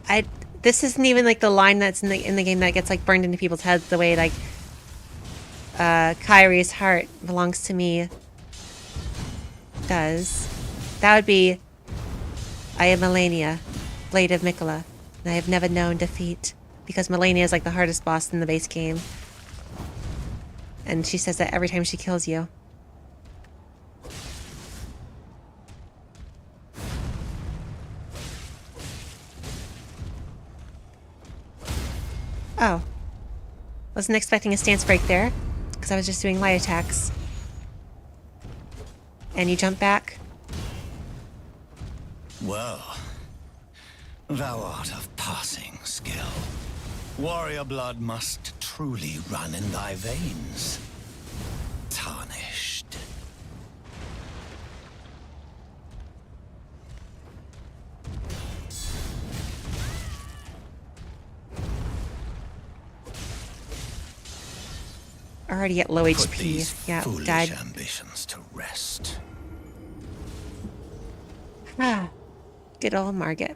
I this isn't even like the line that's in the game that gets like burned into people's heads the way like Kyrie's heart belongs to me does. That would be I am Melania, Blade of Mikola, and I have never known defeat. Because Melania is like the hardest boss in the base game. And she says that every time she kills you. Oh. Wasn't expecting a stance break there. Because I was just doing light attacks. And you jump back. Well, thou art of passing skill. Warrior blood must truly run in thy veins. Tarnished. Already at low Put HP. these Yeah, foolish died. ambitions to rest. Ah, good old Margit.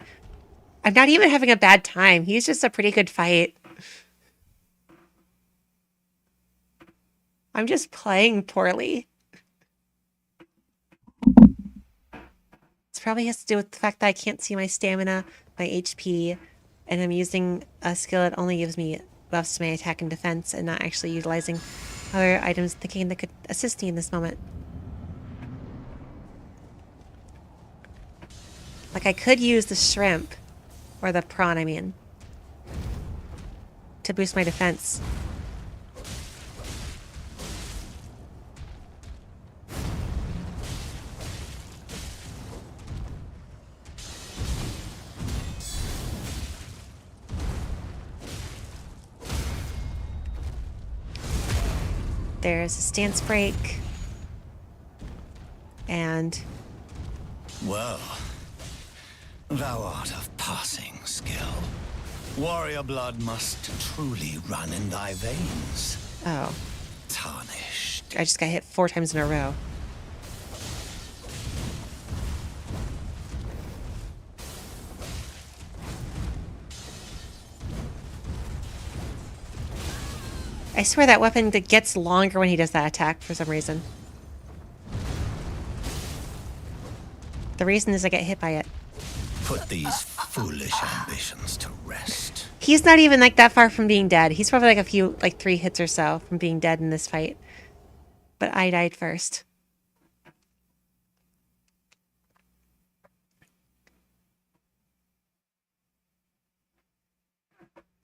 I'm not even having a bad time. He's just a pretty good fight. I'm just playing poorly. This probably has to do with the fact that I can't see my stamina, my HP, and I'm using a skill that only gives me buffs to my attack and defense and not actually utilizing other items thinking that could assist me in this moment. Like I could use the shrimp, or the prawn, I mean, to boost my defense. There's a stance break. And Well, thou art of passing skill. Warrior blood must truly run in thy veins. oh, Tarnished. I just got hit 4 times in a row. I swear that weapon gets longer when he does that attack for some reason. The reason is I get hit by it. Put these foolish ambitions to rest. He's not even like that far from being dead. He's probably like a few, like 3 hits or so from being dead in this fight. But I died first.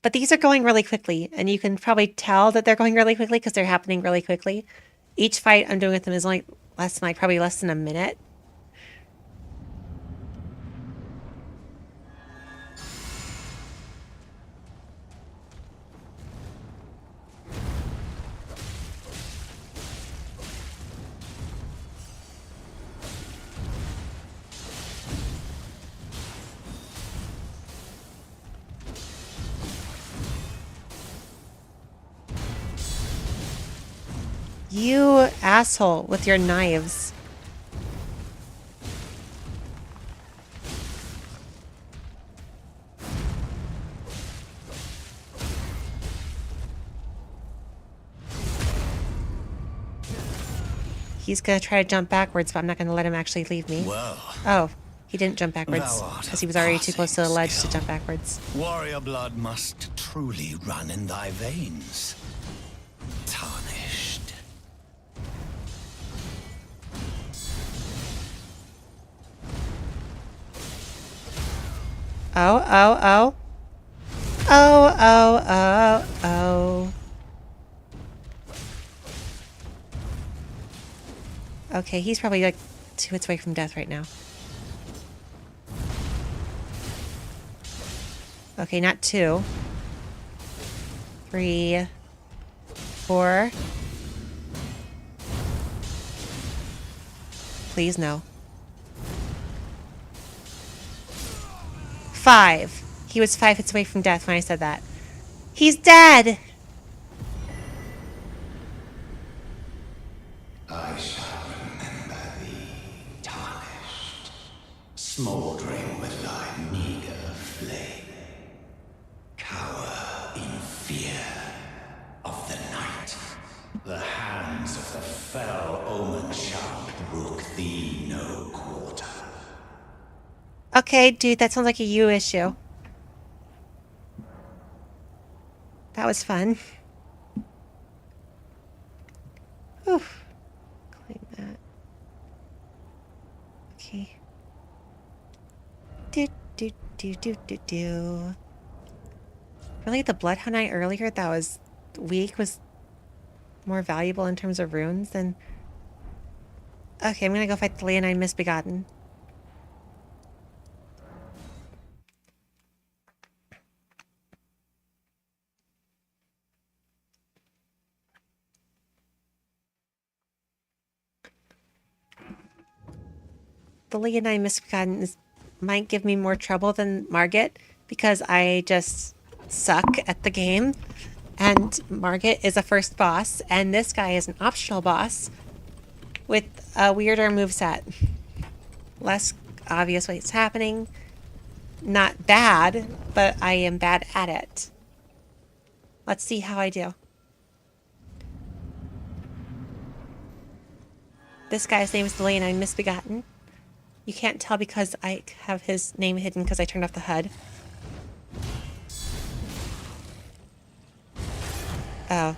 But these are going really quickly, and you can probably tell that they're going really quickly because they're happening really quickly. Each fight I'm doing with them is only probably less than a minute. You asshole with your knives. He's gonna try to jump backwards, but I'm not gonna let him actually leave me. Well, Oh, he didn't jump backwards Thou art because of he was already too close to the passing ledge to skill. jump backwards. warrior blood must truly run in thy veins. Tarnished. Oh, oh, oh. Oh, oh, oh, oh. Okay, he's probably like 2 hits away from death right now. Okay, not 2. 3, 4. Please, no. 5. He was 5 hits away from death when I said that. He's dead! I smoldering with thy meager flame. Cower in fear of the night. The hands of the fell omen shall brook thee no quarter. Okay, dude, that sounds like a you issue. That was fun. Whew. Claim that. Okay. Do. Really, the Bloodhound Knight earlier that was weak was more valuable in terms of runes than... Okay, I'm gonna go fight the Leonine Misbegotten. The Leonine Misbegotten might give me more trouble than Margit because I just suck at the game. And Margit is a first boss, and this guy is an optional boss with a weirder moveset. Less obvious what's happening. Not bad, but I am bad at it. Let's see how I do. This guy's name is the Leonine Misbegotten. You can't tell because I have his name hidden because I turned off the HUD. Oh.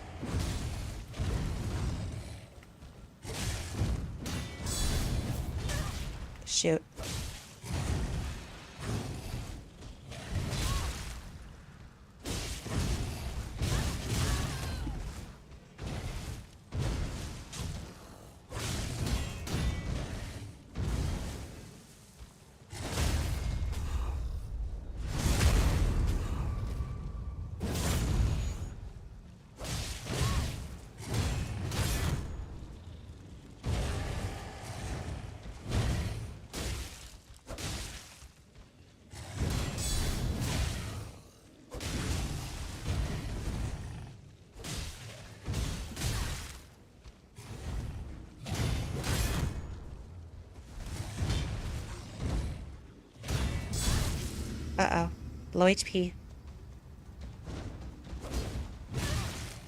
Shoot. Uh-oh. Low HP.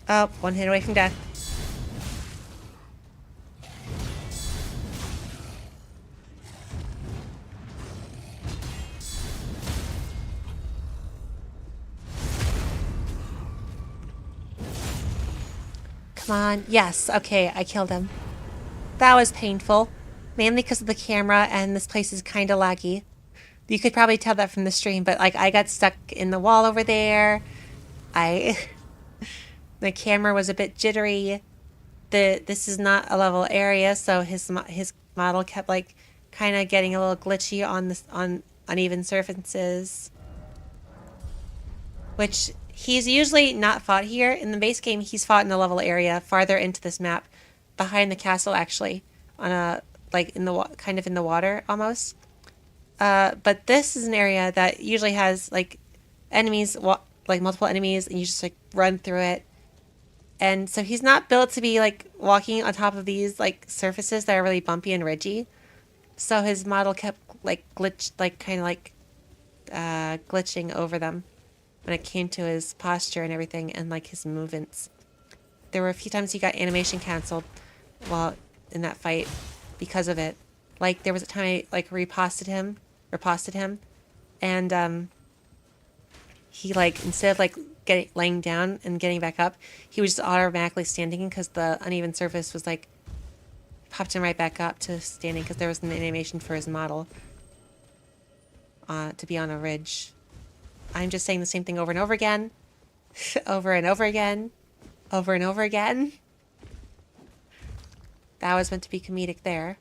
Oh, one hit away from death. Come on. Yes. Okay, I killed him. That was painful. Mainly because of the camera, and this place is kind of laggy. You could probably tell that from the stream, but like I got stuck in the wall over there. The camera was a bit jittery. This is not a level area, so his model kept like kind of getting a little glitchy on uneven surfaces. Which he's usually not fought here. In the base game, he's fought in a level area farther into this map, behind the castle actually, on a like in the kind of in the water almost. But this is an area that usually has like enemies, like multiple enemies, and you just like run through it. And so he's not built to be like walking on top of these like surfaces that are really bumpy and ridgy. So his model kept like glitching over them when it came to his posture and everything, and like his movements. There were a few times he got animation canceled while in that fight because of it. Like there was a time I like riposted him, and he like instead of like laying down and getting back up, he was just automatically standing because the uneven surface was like popped him right back up to standing because there was an animation for his model to be on a ridge. I'm just saying the same thing over and over again, over and over again, over and over again. That was meant to be comedic there.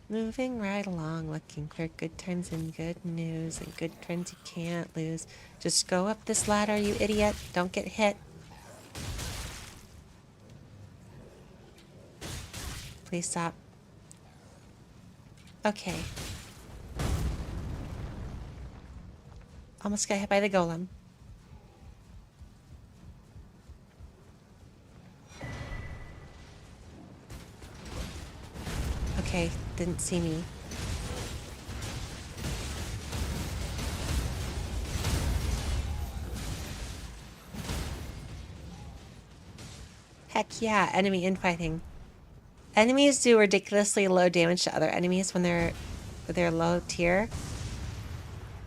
Moving right along, looking for good times and good news and good trends you can't lose. Just go up this ladder, you idiot. Don't get hit. Please stop. Okay. Almost got hit by the golem. Okay, didn't see me. Heck yeah, enemy infighting. Enemies do ridiculously low damage to other enemies when they're low tier.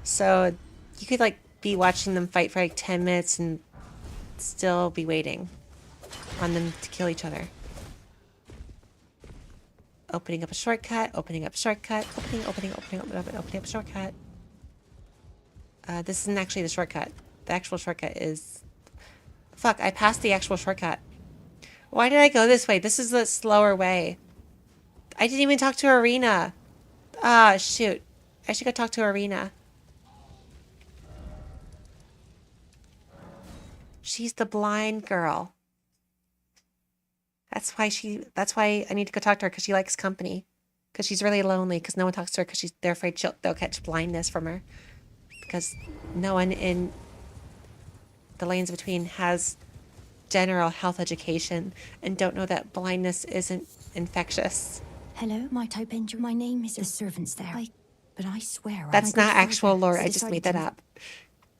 So you could like be watching them fight for like 10 minutes and still be waiting on them to kill each other. Opening up a shortcut, opening up a shortcut, opening up a shortcut. This isn't actually the shortcut. The actual shortcut is... Fuck, I passed the actual shortcut. Why did I go this way? This is the slower way. I didn't even talk to Arena. Ah, shoot. I should go talk to Arena. She's the blind girl. That's why I need to go talk to her, because she likes company. Because she's really lonely, because no one talks to her, because they're afraid they'll catch blindness from her. Because no one in the lanes between has general health education and don't know that blindness isn't infectious. Hello, my type engine. My name is the servants there. But I swear That's not actual lore. I just made that up.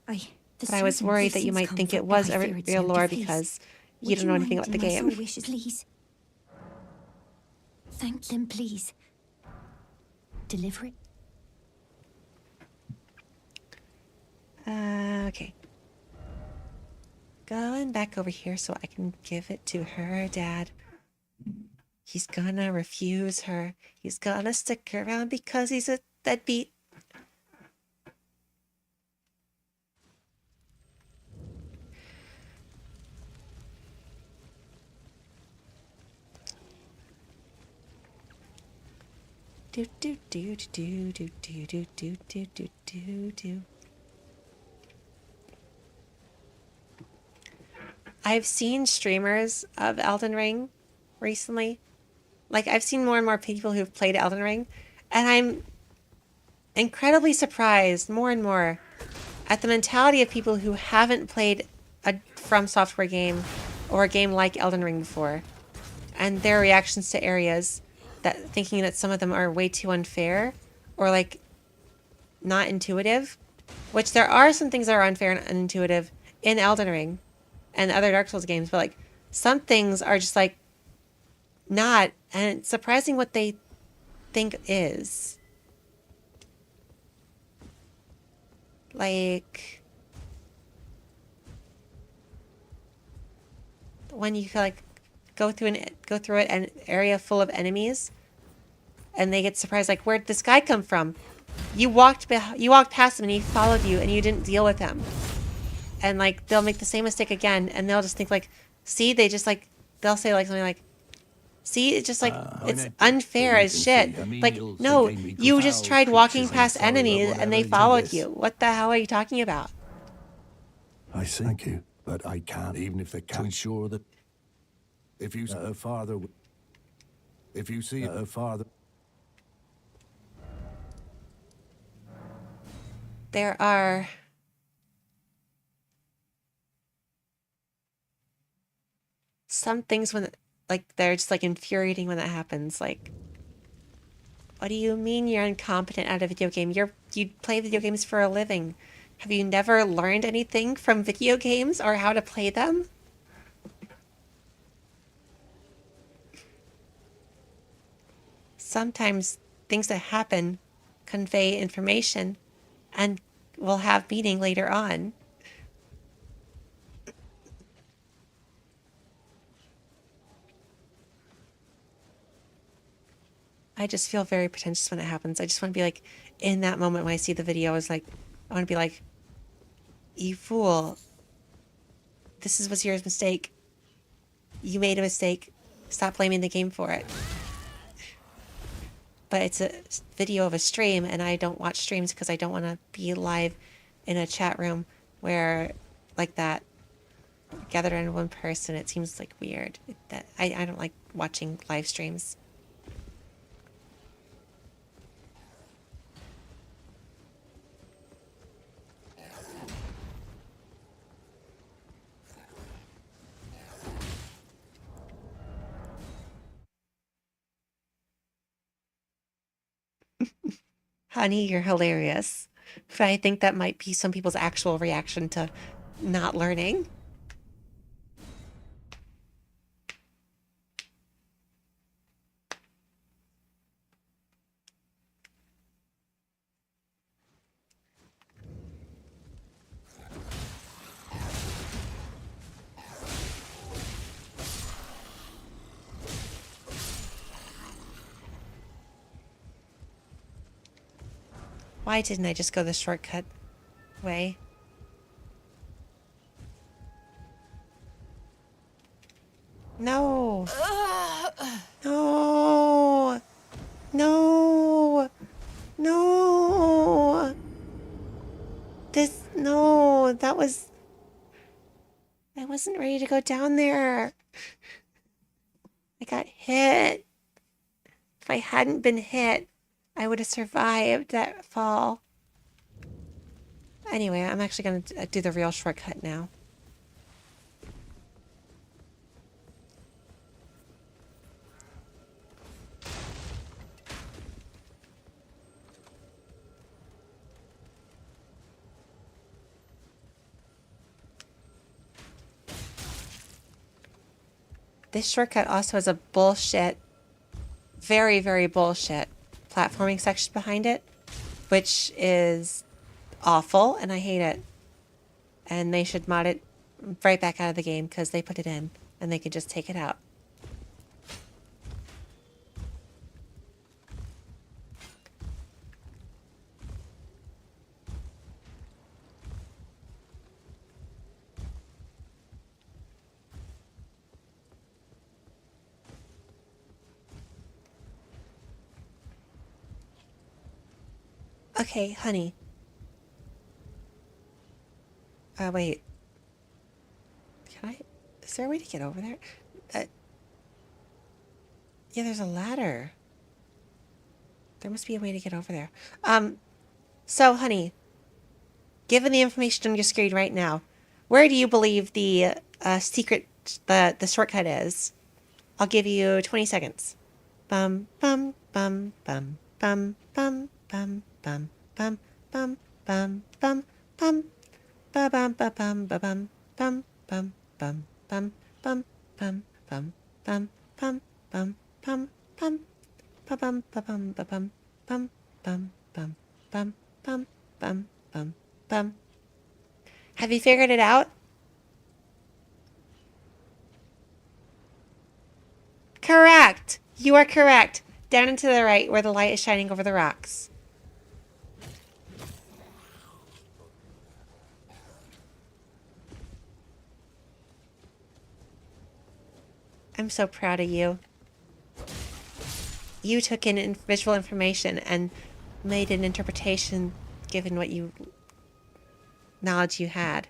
But I was worried that you might think it was real lore because you don't know anything about the game. Please. Thank them, please. Deliver it. Okay. Going back over here so I can give it to her dad. He's gonna refuse her. He's gonna stick around because he's a deadbeat. Do do do do do do do do do do do do. I've seen streamers of Elden Ring recently. Like, I've seen more and more people who've played Elden Ring, and I'm incredibly surprised more and more at the mentality of people who haven't played a From Software game or a game like Elden Ring before, and their reactions to areas that thinking that some of them are way too unfair or like not intuitive, which there are some things that are unfair and unintuitive in Elden Ring and other Dark Souls games, but like some things are just like not, and it's surprising what they think is. Like when you like go through an area full of enemies and they get surprised, like, where'd this guy come from? You walked past him and he followed you and you didn't deal with him. And like they'll make the same mistake again and they'll just think like, see, they'll say like something like, see, it's just like it's unfair as shit. Like, no, you just tried walking past enemies and they followed you. What the hell are you talking about? I see. Thank you, but I can't, even if they can, ensure that if you see her father, There are some things when, like, they're just like infuriating when that happens. Like, what do you mean you're incompetent at a video game? You play video games for a living. Have you never learned anything from video games or how to play them? Sometimes things that happen convey information and will have meaning later on. I just feel very pretentious when it happens. I just want to be like, in that moment when I see the video, I want to be like, you fool. This was your mistake. You made a mistake. Stop blaming the game for it. But it's a video of a stream, and I don't watch streams because I don't want to be live in a chat room where, like that, gathered around one person. It seems like weird. I don't like watching live streams. Honey, you're hilarious. But I think that might be some people's actual reaction to not learning. Why didn't I just go the shortcut way? No. No. No. No. No, that was, I wasn't ready to go down there. I got hit. If I hadn't been hit, I would have survived that fall. Anyway, I'm actually going to do the real shortcut now. This shortcut also has a bullshit, very, very bullshit platforming section behind it, which is awful, and I hate it. And they should mod it right back out of the game because they put it in, and they can just take it out. Okay, honey. Wait. Can I? Is there a way to get over there? Yeah, there's a ladder. There must be a way to get over there. So, honey, given the information on your screen right now, where do you believe the secret, the shortcut is? I'll give you 20 seconds. Bum, bum, bum, bum, bum, bum, bum, bum, bum, bum, bum, bum, bum. Ba bum ba bum ba bum bum bum bum bum bum bum bum bum bum bum bum bum ba bum ba bum ba bum bum bum bum bum bum bum bum bum. Have you figured it out? Correct. You are correct. Down and to the right where the light is shining over the rocks. I'm so proud of you. You took in visual information and made an interpretation given what knowledge you had.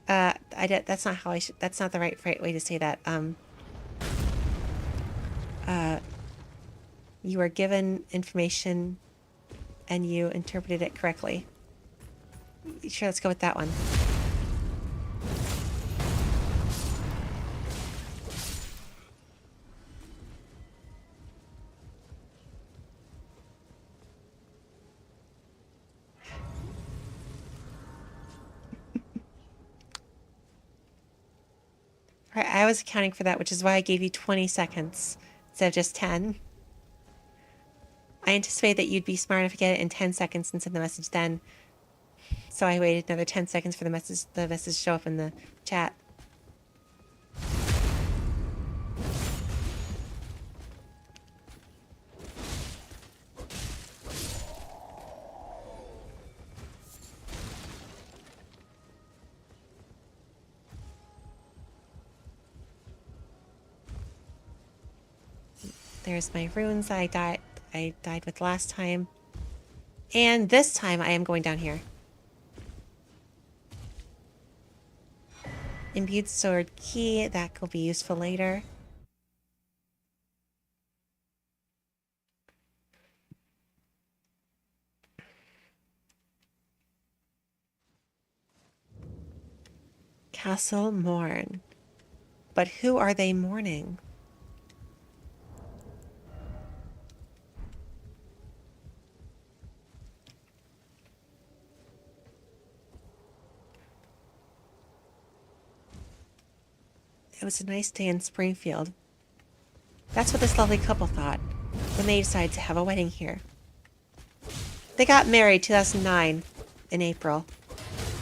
That's not how I should. That's not the right way to say that. You were given information, and you interpreted it correctly. Sure, let's go with that one. Right, I was accounting for that, which is why I gave you 20 seconds instead of just 10. I anticipated that you'd be smart enough to get it in 10 seconds and send the message then. So I waited another 10 seconds for the message to show up in the chat. There's my runes I died with last time. And this time I am going down here. Imbued sword key, that will be useful later. Castle mourn. But who are they mourning? It was a nice day in Springfield. That's what this lovely couple thought when they decided to have a wedding here. They got married 2009 in April.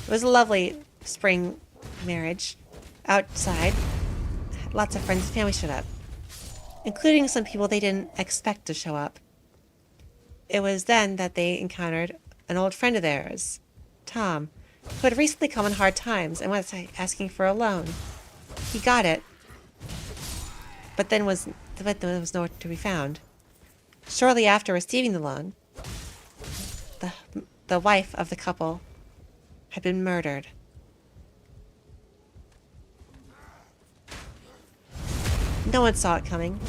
It was a lovely spring marriage. Outside, lots of friends and family showed up, including some people they didn't expect to show up. It was then that they encountered an old friend of theirs, Tom, who had recently come in hard times and was asking for a loan. He got it, but there was nowhere to be found. Shortly after receiving the loan, the wife of the couple had been murdered. No one saw it coming.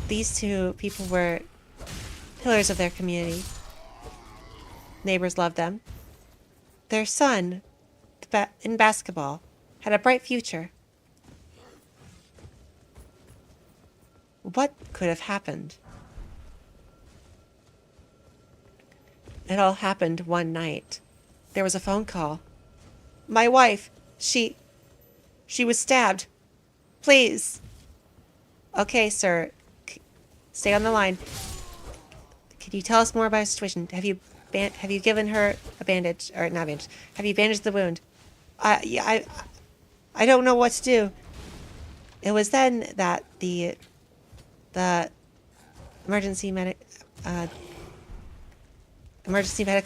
These two people were pillars of their community. Neighbors loved them. Their son, in basketball, had a bright future. What could have happened? It all happened one night. There was a phone call. My wife, she was stabbed. Please. Okay, sir. Stay on the line. Can you tell us more about the situation? Have you given her a bandage, or not bandage? Have you bandaged the wound? I don't know what to do. It was then that the emergency medical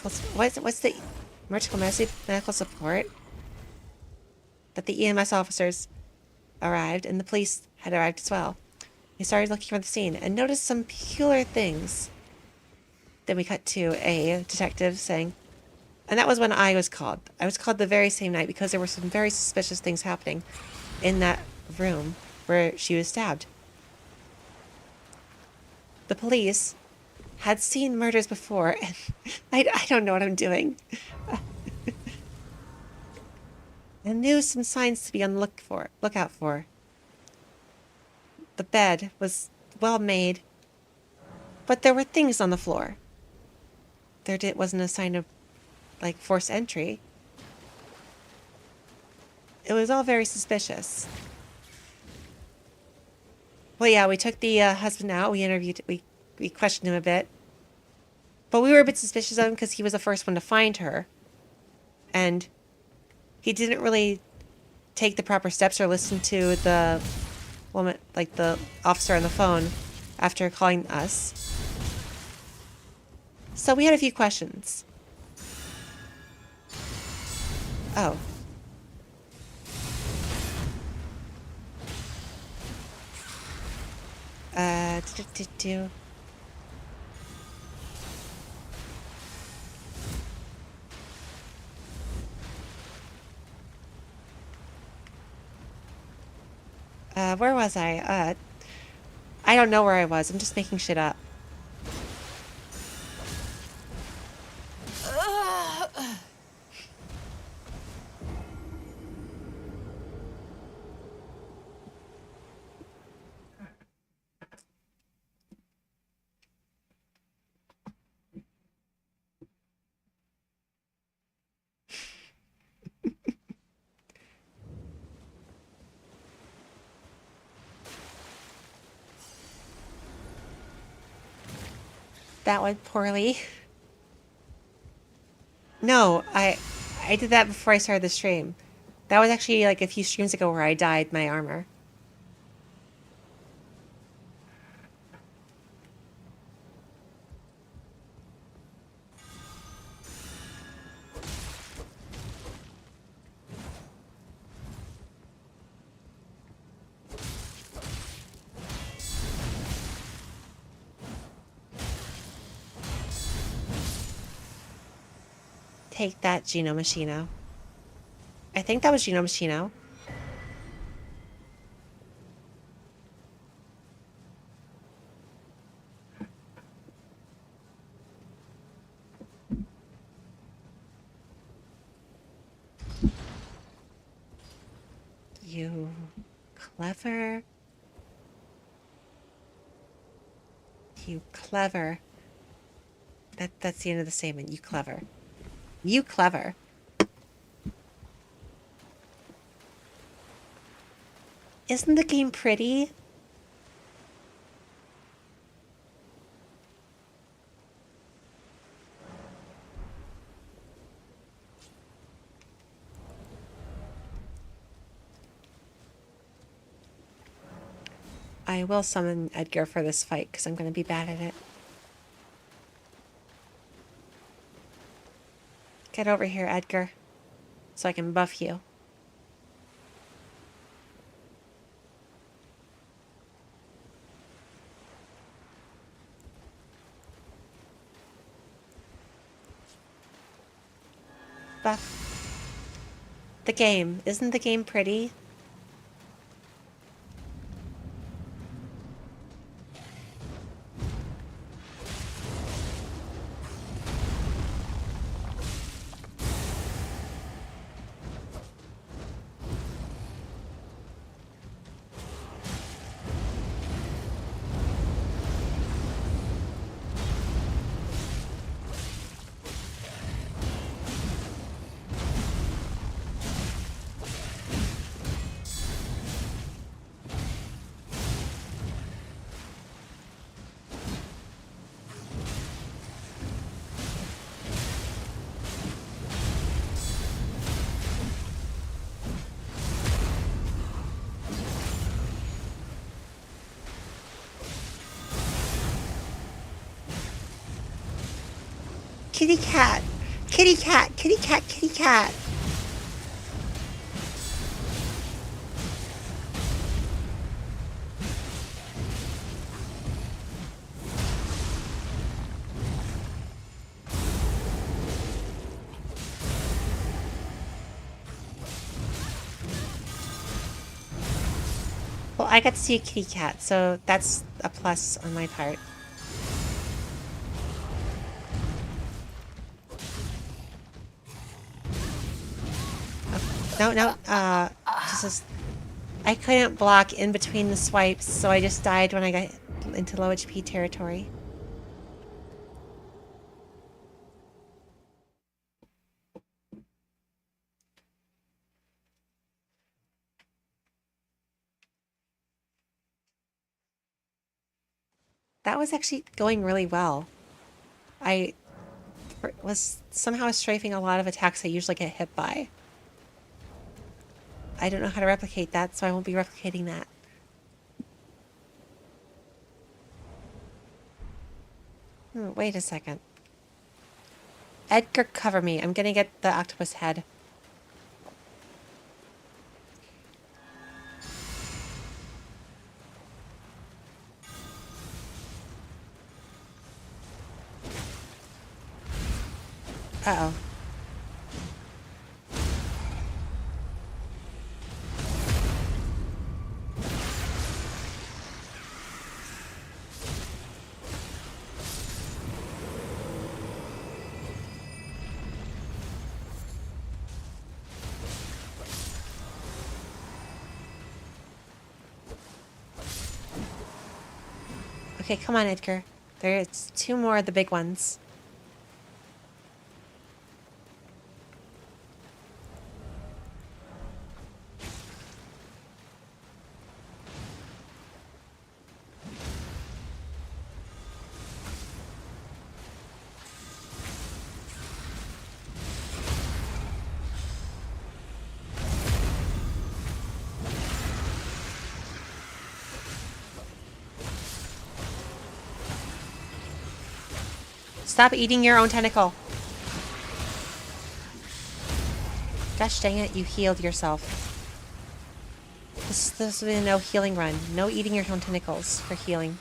support, that the EMS officers arrived, and the police had arrived as well. We started looking for the scene and noticed some peculiar things. Then we cut to a detective saying, and that was when I was called. I was called the very same night because there were some very suspicious things happening in that room where she was stabbed. The police had seen murders before, and I don't know what I'm doing. I knew some signs to be on the lookout for. The bed was well made, but there were things on the floor. Wasn't a sign of, forced entry. It was all very suspicious. Well, yeah, we took the husband out. We questioned him a bit. But we were a bit suspicious of him because he was the first one to find her. And he didn't really take the proper steps or listen to the woman, the officer on the phone after calling us. So we had a few questions. Oh. Where was I? I don't know where I was. I'm just making shit up. That went poorly. No, I did that before I started the stream. That was actually a few streams ago where I dyed my armor. Take that, Gino Machino. I think that was Gino Machino. You clever. You clever. That's the end of the statement. You clever. You clever. Isn't the game pretty? I will summon Edgar for this fight because I'm going to be bad at it. Get over here, Edgar, so I can buff you. Buff. The game. Isn't the game pretty? Kitty cat. Kitty cat. Kitty cat. Kitty cat. Well, I got to see a kitty cat, so that's a plus on my part. No, I couldn't block in between the swipes, so I just died when I got into low HP territory. That was actually going really well. I was somehow strafing a lot of attacks I usually get hit by. I don't know how to replicate that, so I won't be replicating that. Wait a second. Edgar, cover me. I'm gonna get the octopus head. Uh-oh. Okay, come on, Edgar. There's 2 more of the big ones. Stop eating your own tentacle. Gosh dang it, you healed yourself. This will be a no healing run. No eating your own tentacles for healing.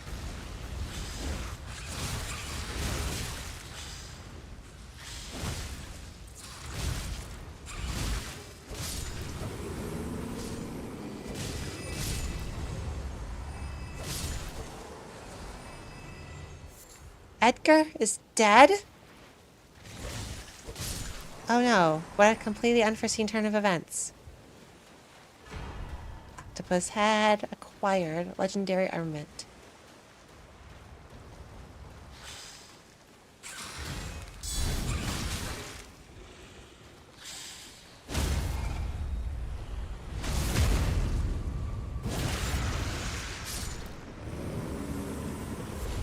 Edgar is dead? Oh no, what a completely unforeseen turn of events. Octopus head acquired. Legendary armament.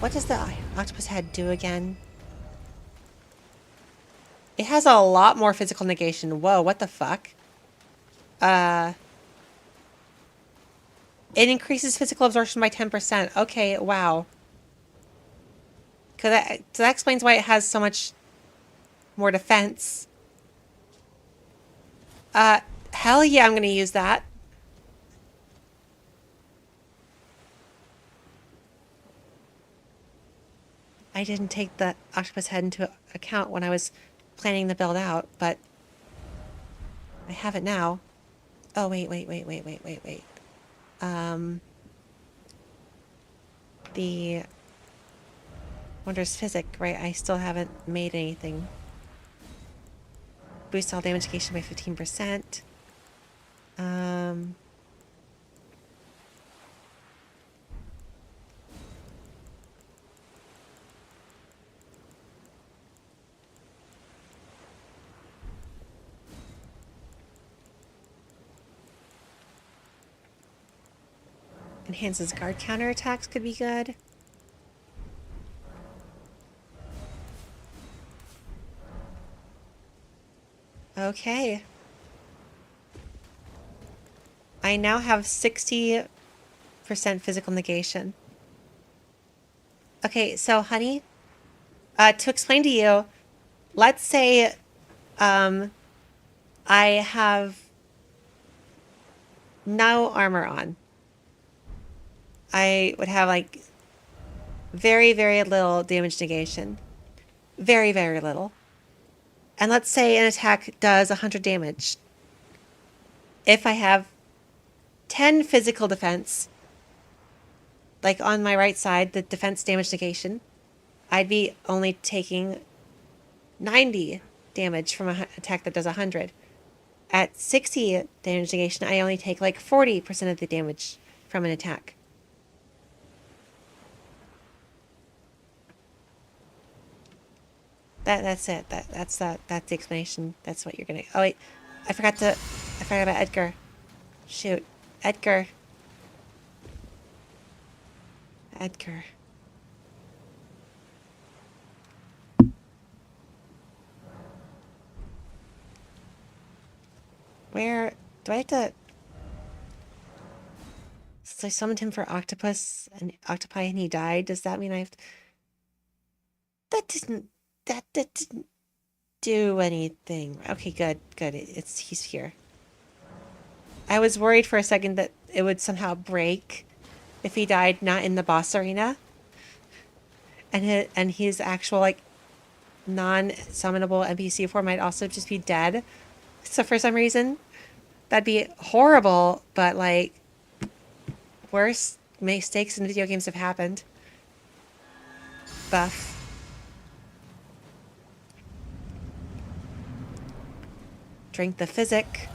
What does the octopus head do again? It has a lot more physical negation. Whoa, what the fuck? It increases physical absorption by 10%. Okay, wow. So that explains why it has so much more defense. Hell yeah, I'm gonna use that. I didn't take the octopus head into account when I was planning the build out, but I have it now. Oh, wait. The Wondrous Physic, right? I still haven't made anything. Boost all damage negation by 15%. Enhances guard counterattacks could be good. Okay. I now have 60% physical negation. Okay, so honey, to explain to you, let's say I have no armor on. I would have like very, very little damage negation. Very, very little. And let's say an attack does 100 damage. If I have 10 physical defense, like on my right side, the defense damage negation, I'd be only taking 90 damage from an attack that does 100. At 60 damage negation, I only take like 40% of the damage from an attack. That's it. That's the explanation. That's what you're gonna. Oh wait, I forgot about Edgar. Shoot, Edgar. Where do I have to? Since I summoned him for octopus and octopi and he died, does that mean I have to? That didn't do anything. Okay, good. He's here. I was worried for a second that it would somehow break if he died not in the boss arena. And his actual like non-summonable NPC form might also just be dead. So for some reason, that'd be horrible, but like worse mistakes in video games have happened. Buff. Drink the physic.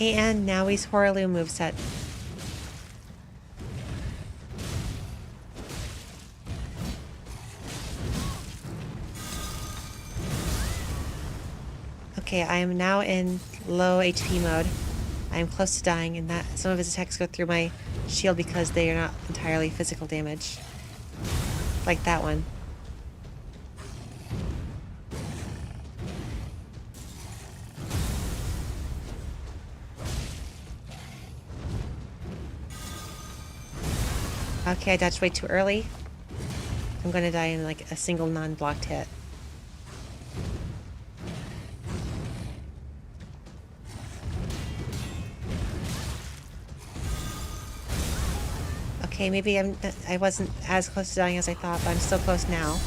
And now he's Horaloo moveset. Okay, I am now in low HP mode. I am close to dying, and that some of his attacks go through my shield because they are not entirely physical damage. Like that one. Okay, I dodged way too early. I'm gonna die in like a single non-blocked hit. Okay, maybe I wasn't as close to dying as I thought, but I'm still close now.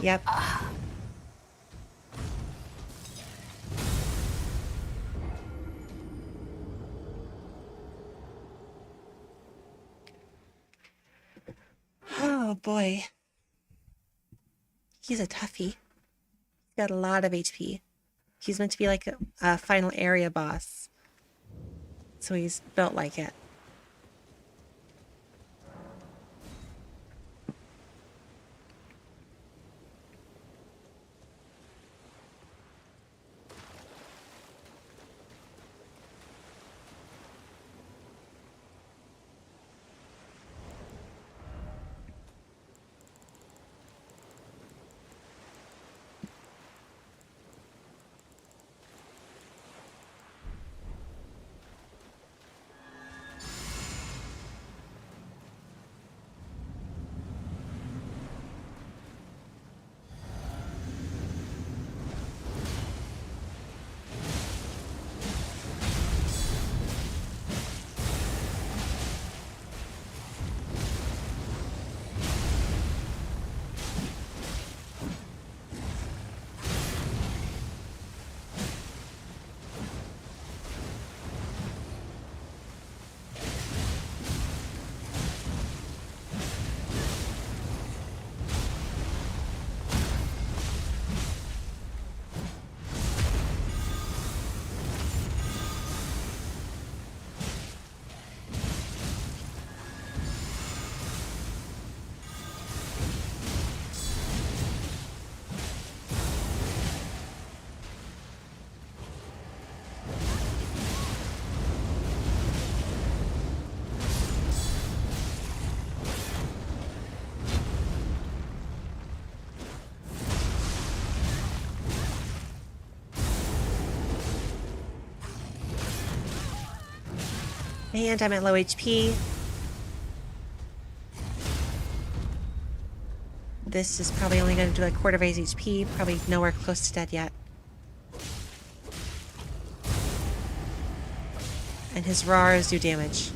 Yep. Oh boy. He's a toughie. He's got a lot of HP. He's meant to be like a final area boss. So he's built like it. And I'm at low HP. This is probably only going to do a quarter of his HP. Probably nowhere close to dead yet. And his roars do damage.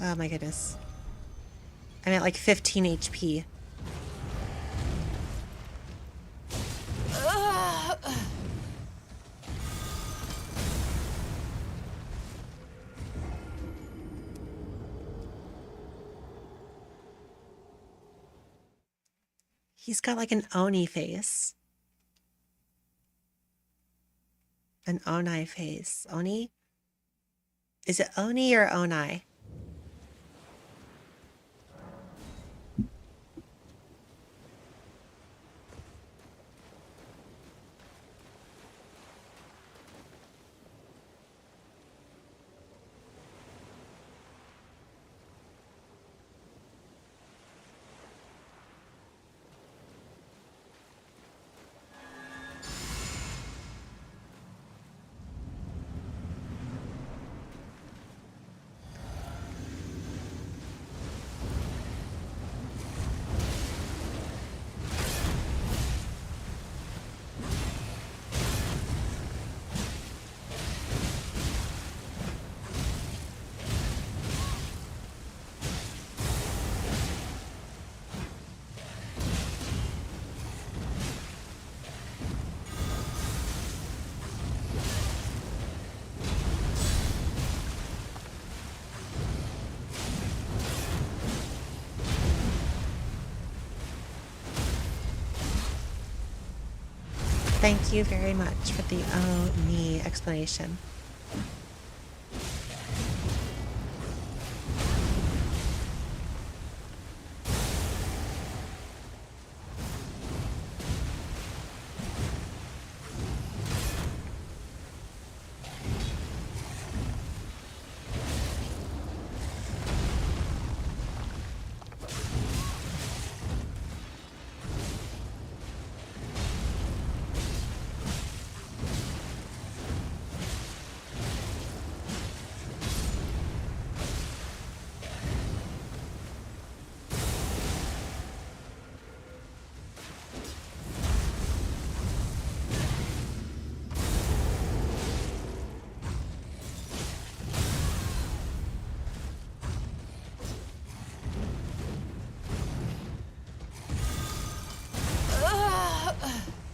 Oh my goodness. I'm at like 15 HP. He's got like an Oni face. An Onai face. Oni? Is it Oni or Onai? Thank you very much for the oh me explanation.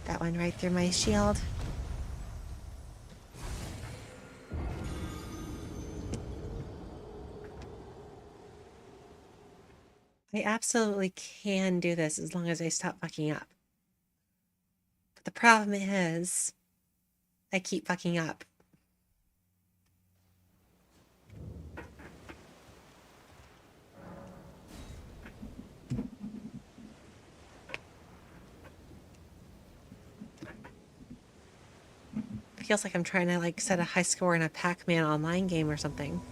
That one right through my shield. I absolutely can do this as long as I stop fucking up. But the problem is, I keep fucking up. Feels like I'm trying to like set a high score in a Pac-Man online game or something.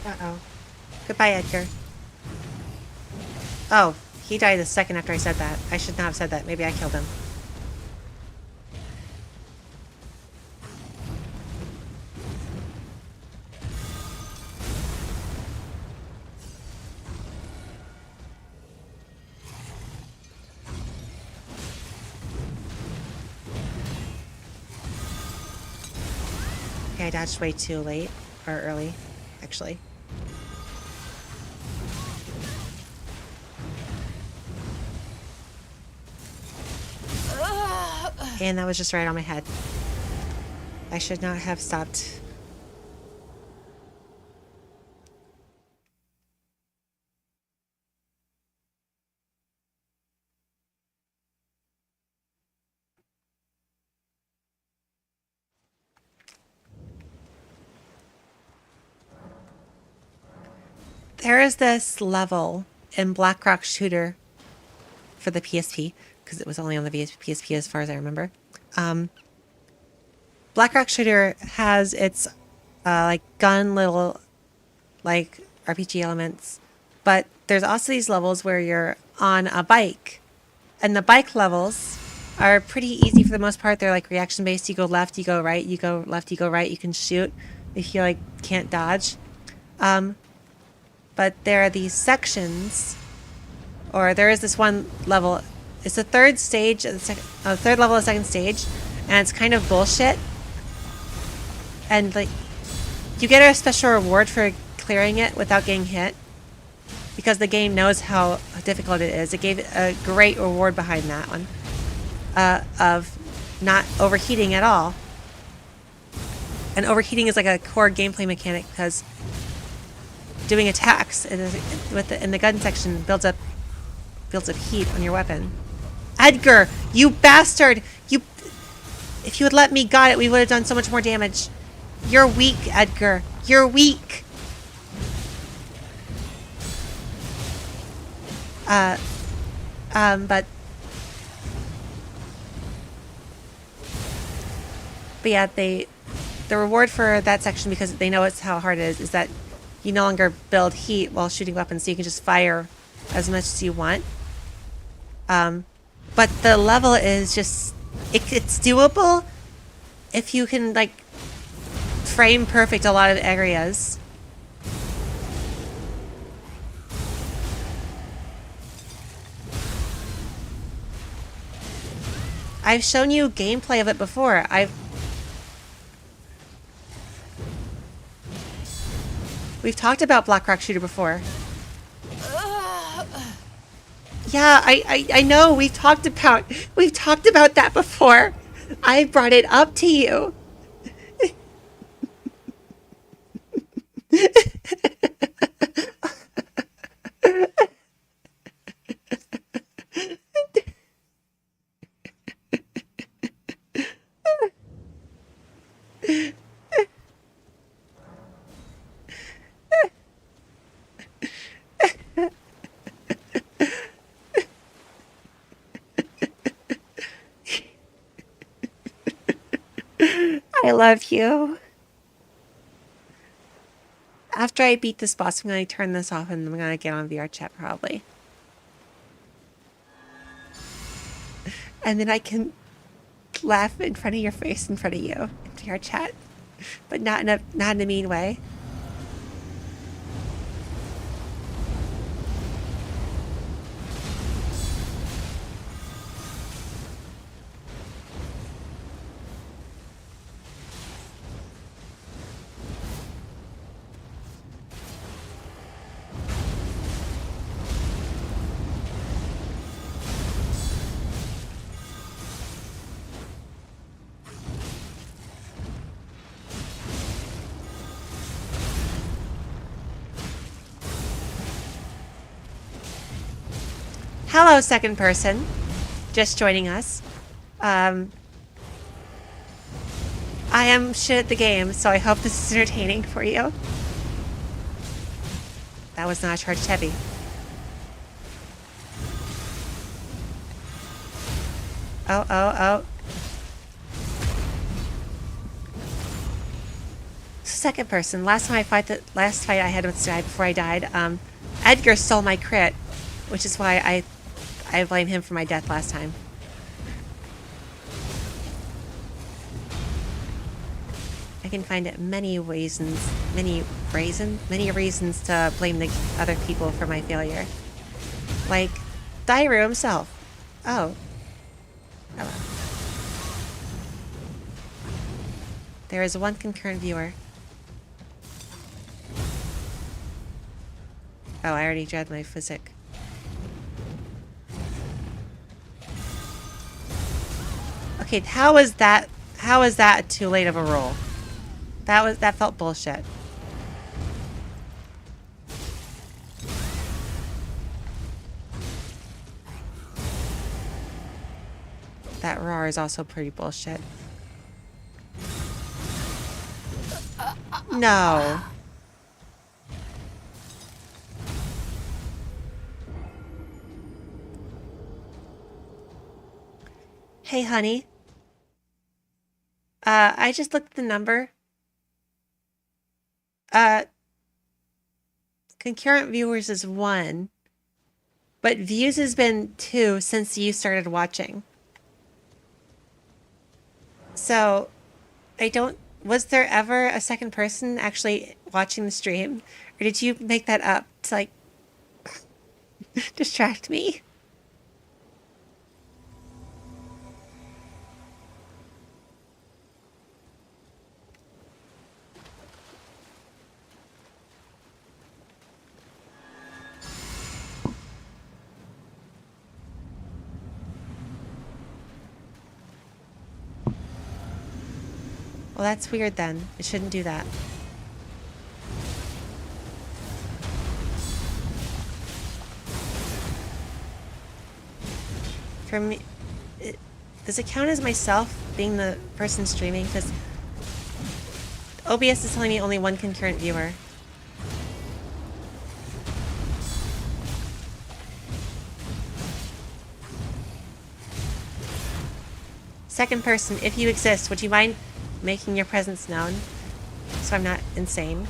Uh-oh. Goodbye, Edgar. Oh, he died the second after I said that. I should not have said that. Maybe I killed him. Okay, I dodged way too late. Or early, actually. And that was just right on my head. I should not have stopped. There is this level in Black Rock Shooter for the PSP, because it was only on the PSP as far as I remember. Black Rock Shooter has its like gun little like RPG elements, but there's also these levels where you're on a bike, and the bike levels are pretty easy for the most part. They're like reaction based. You go left, you go right, you go left, you go right. You can shoot if you like can't dodge. But there are these sections, or there is this one level. It's the third stage, third level of the second stage, and it's kind of bullshit. And like, you get a special reward for clearing it without getting hit, because the game knows how difficult it is. It gave a great reward behind that one, of not overheating at all. And overheating is like a core gameplay mechanic because doing attacks in the gun section builds up heat on your weapon. Edgar, you bastard! If you had let me got it, we would have done so much more damage. You're weak, Edgar. You're weak. But yeah, the reward for that section, because they know it's how hard it is that you no longer build heat while shooting weapons, so you can just fire as much as you want. But the level is just it's doable if you can like frame perfect a lot of areas. I've shown you gameplay of it before. We've talked about Black Rock Shooter before. Yeah, I know. We've talked about that before. I brought it up to you. I love you. After I beat this boss, I'm going to turn this off and I'm going to get on VR chat probably. And then I can laugh in front of your face, in front of you, in VR chat. But not in a mean way. Hello, second person. Just joining us. I am shit at the game, so I hope this is entertaining for you. That was not a charged heavy. Oh. Second person. Last fight I had with this guy before I died, Edgar stole my crit, which is why I blame him for my death last time. I can find many reasons to blame the other people for my failure. Like Dairu himself. Oh. Hello. There is one concurrent viewer. Oh, I already dread my physic. Okay, how is that too late of a roll? That felt bullshit. That roar is also pretty bullshit. No. Hey, honey. I just looked at the number. Concurrent viewers is 1, but views has been 2 since you started watching. So, was there ever a second person actually watching the stream? Or did you make that up to, like, distract me? Well, that's weird then. It shouldn't do that. For me, does it count as myself being the person streaming? Because OBS is telling me only one concurrent viewer. Second person, if you exist, would you mind making your presence known so I'm not insane?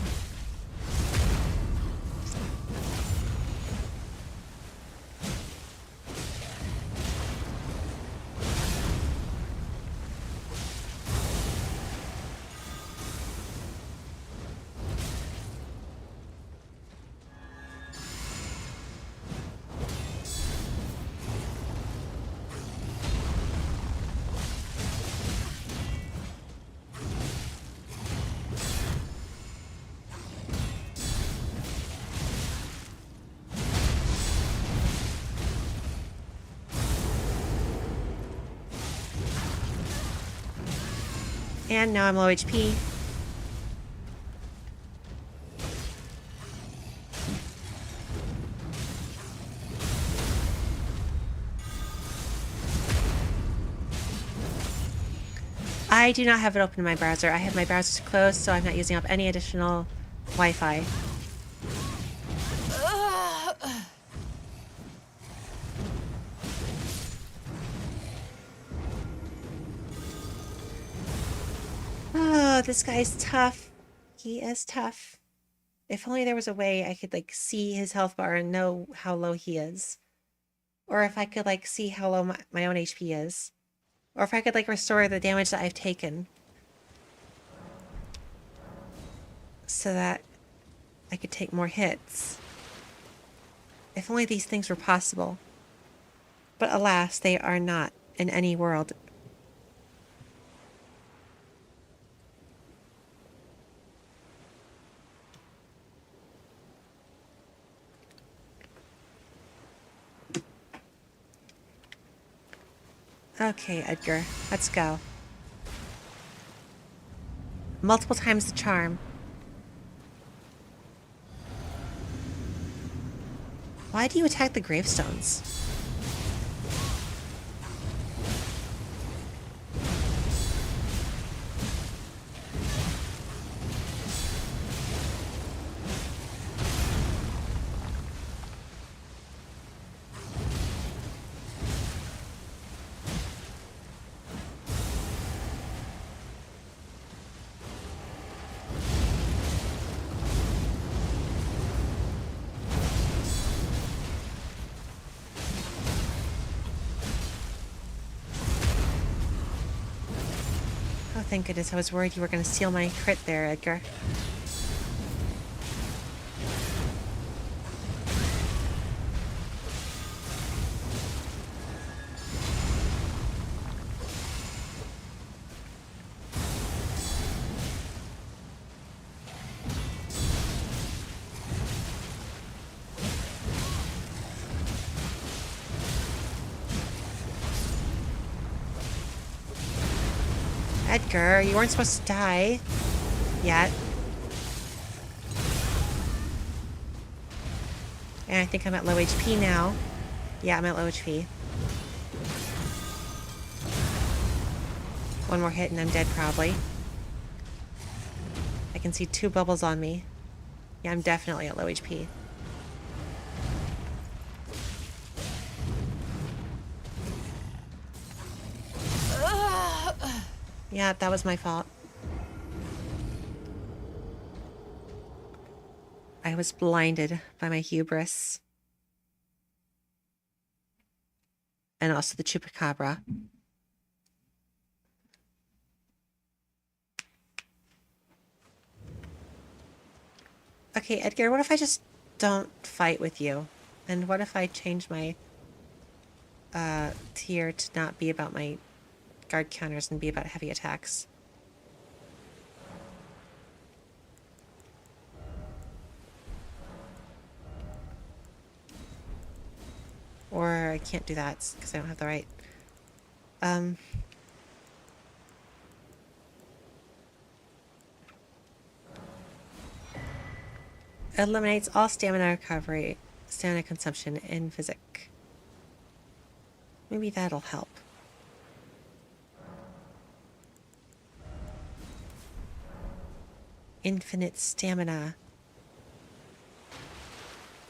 And now I'm low HP. I do not have it open in my browser. I have my browser closed, so I'm not using up any additional Wi-Fi. Oh, this guy's tough. He is tough. If only there was a way I could, like, see his health bar and know how low he is. Or if I could, like, see how low my own HP is. Or if I could, like, restore the damage that I've taken. So that I could take more hits. If only these things were possible. But alas, they are not in any world. Okay, Edgar, let's go. Multiple times the charm. Why do you attack the gravestones? Oh, thank goodness. I was worried you were going to steal my crit there, Edgar. Edgar, you weren't supposed to die yet. And I think I'm at low HP now. Yeah, I'm at low HP. One more hit and I'm dead probably. I can see 2 bubbles on me. Yeah, I'm definitely at low HP. Yeah, that was my fault. I was blinded by my hubris. And also the chupacabra. Okay, Edgar, what if I just don't fight with you? And what if I change my tier to not be about my guard counters and be about heavy attacks? Or I can't do that because I don't have the right. Eliminates all stamina consumption in physic. Maybe that'll help. Infinite stamina.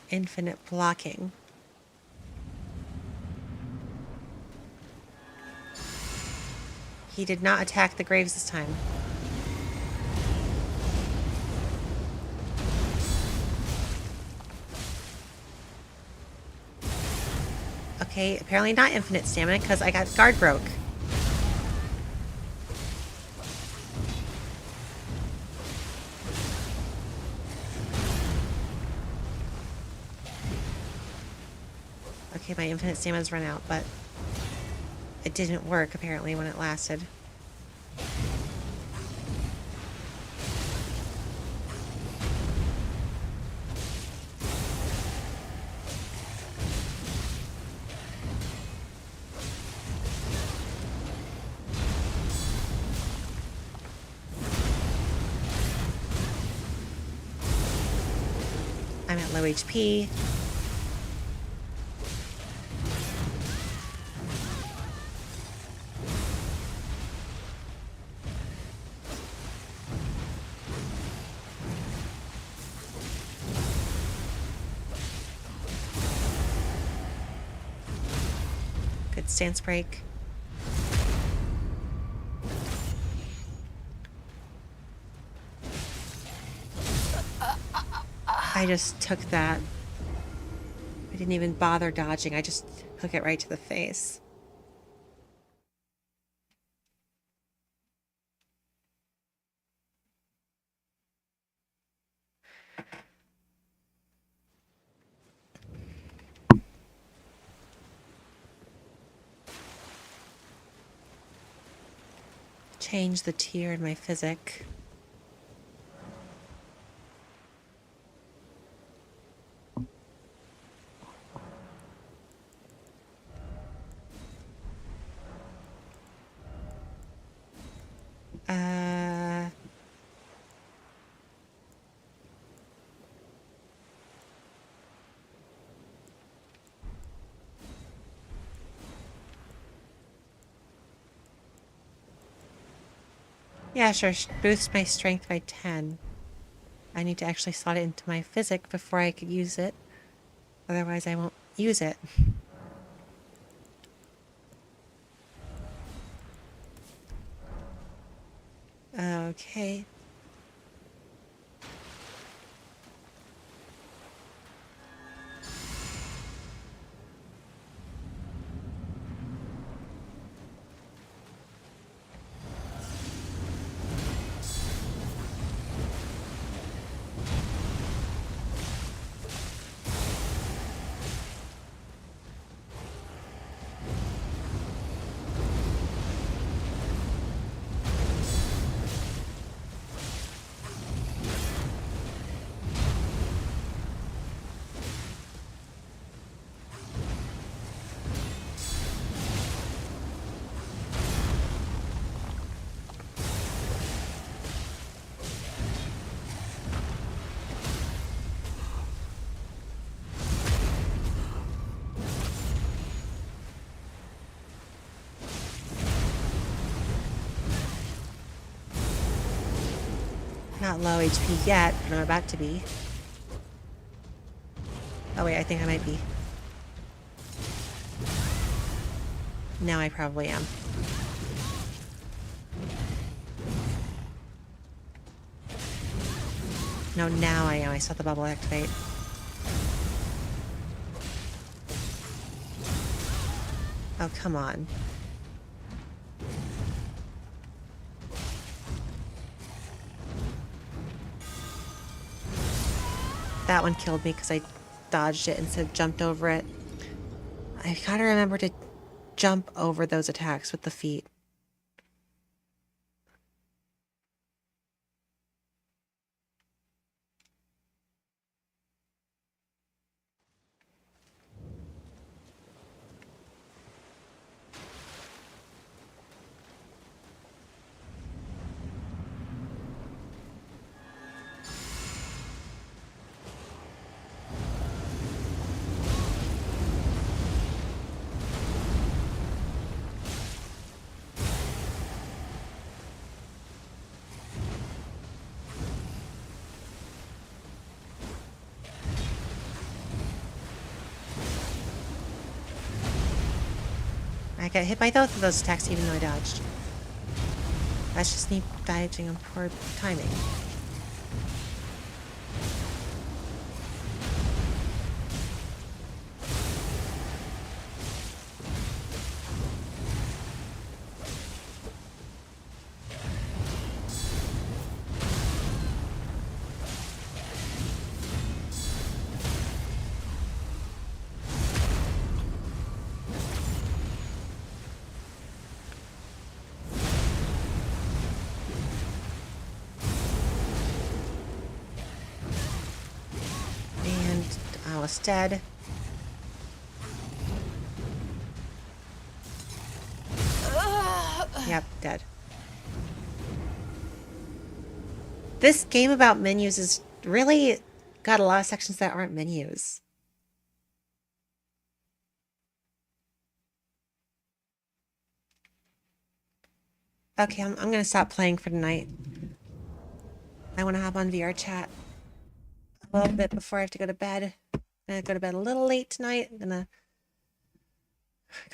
Infinite blocking. He did not attack the graves this time. Okay, apparently not infinite stamina because I got guard broke. Okay, my infinite stamina's run out, but it didn't work apparently when it lasted. I'm at low HP. Good stance break. I just took that. I didn't even bother dodging. I just took it right to the face. Change the tier in my physic. Yeah, sure. Boost my strength by 10. I need to actually slot it into my physic before I could use it. Otherwise, I won't use it. Okay. Not low HP yet, but I'm about to be. Oh wait, I think I might be. Now I probably am. No, now I am. I saw the bubble activate. Oh, come on. That one killed me because I dodged it instead of jumped over it. I gotta remember to jump over those attacks with the feet. I got hit by both of those attacks even though I dodged. That's just me dodging on poor timing. And almost dead. Yep, dead. This game about menus is really got a lot of sections that aren't menus. Okay, I'm gonna stop playing for tonight. I want to hop on VR chat a little bit before I have to go to bed. I'm gonna go to bed a little late tonight. I'm gonna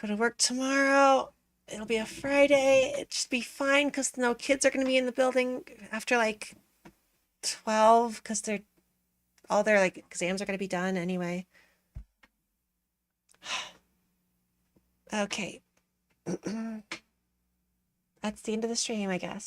go to work tomorrow. It'll be a Friday. It should be fine because no kids are gonna be in the building after like 12 because all their like exams are gonna be done anyway. Okay. That's the end of the stream, I guess.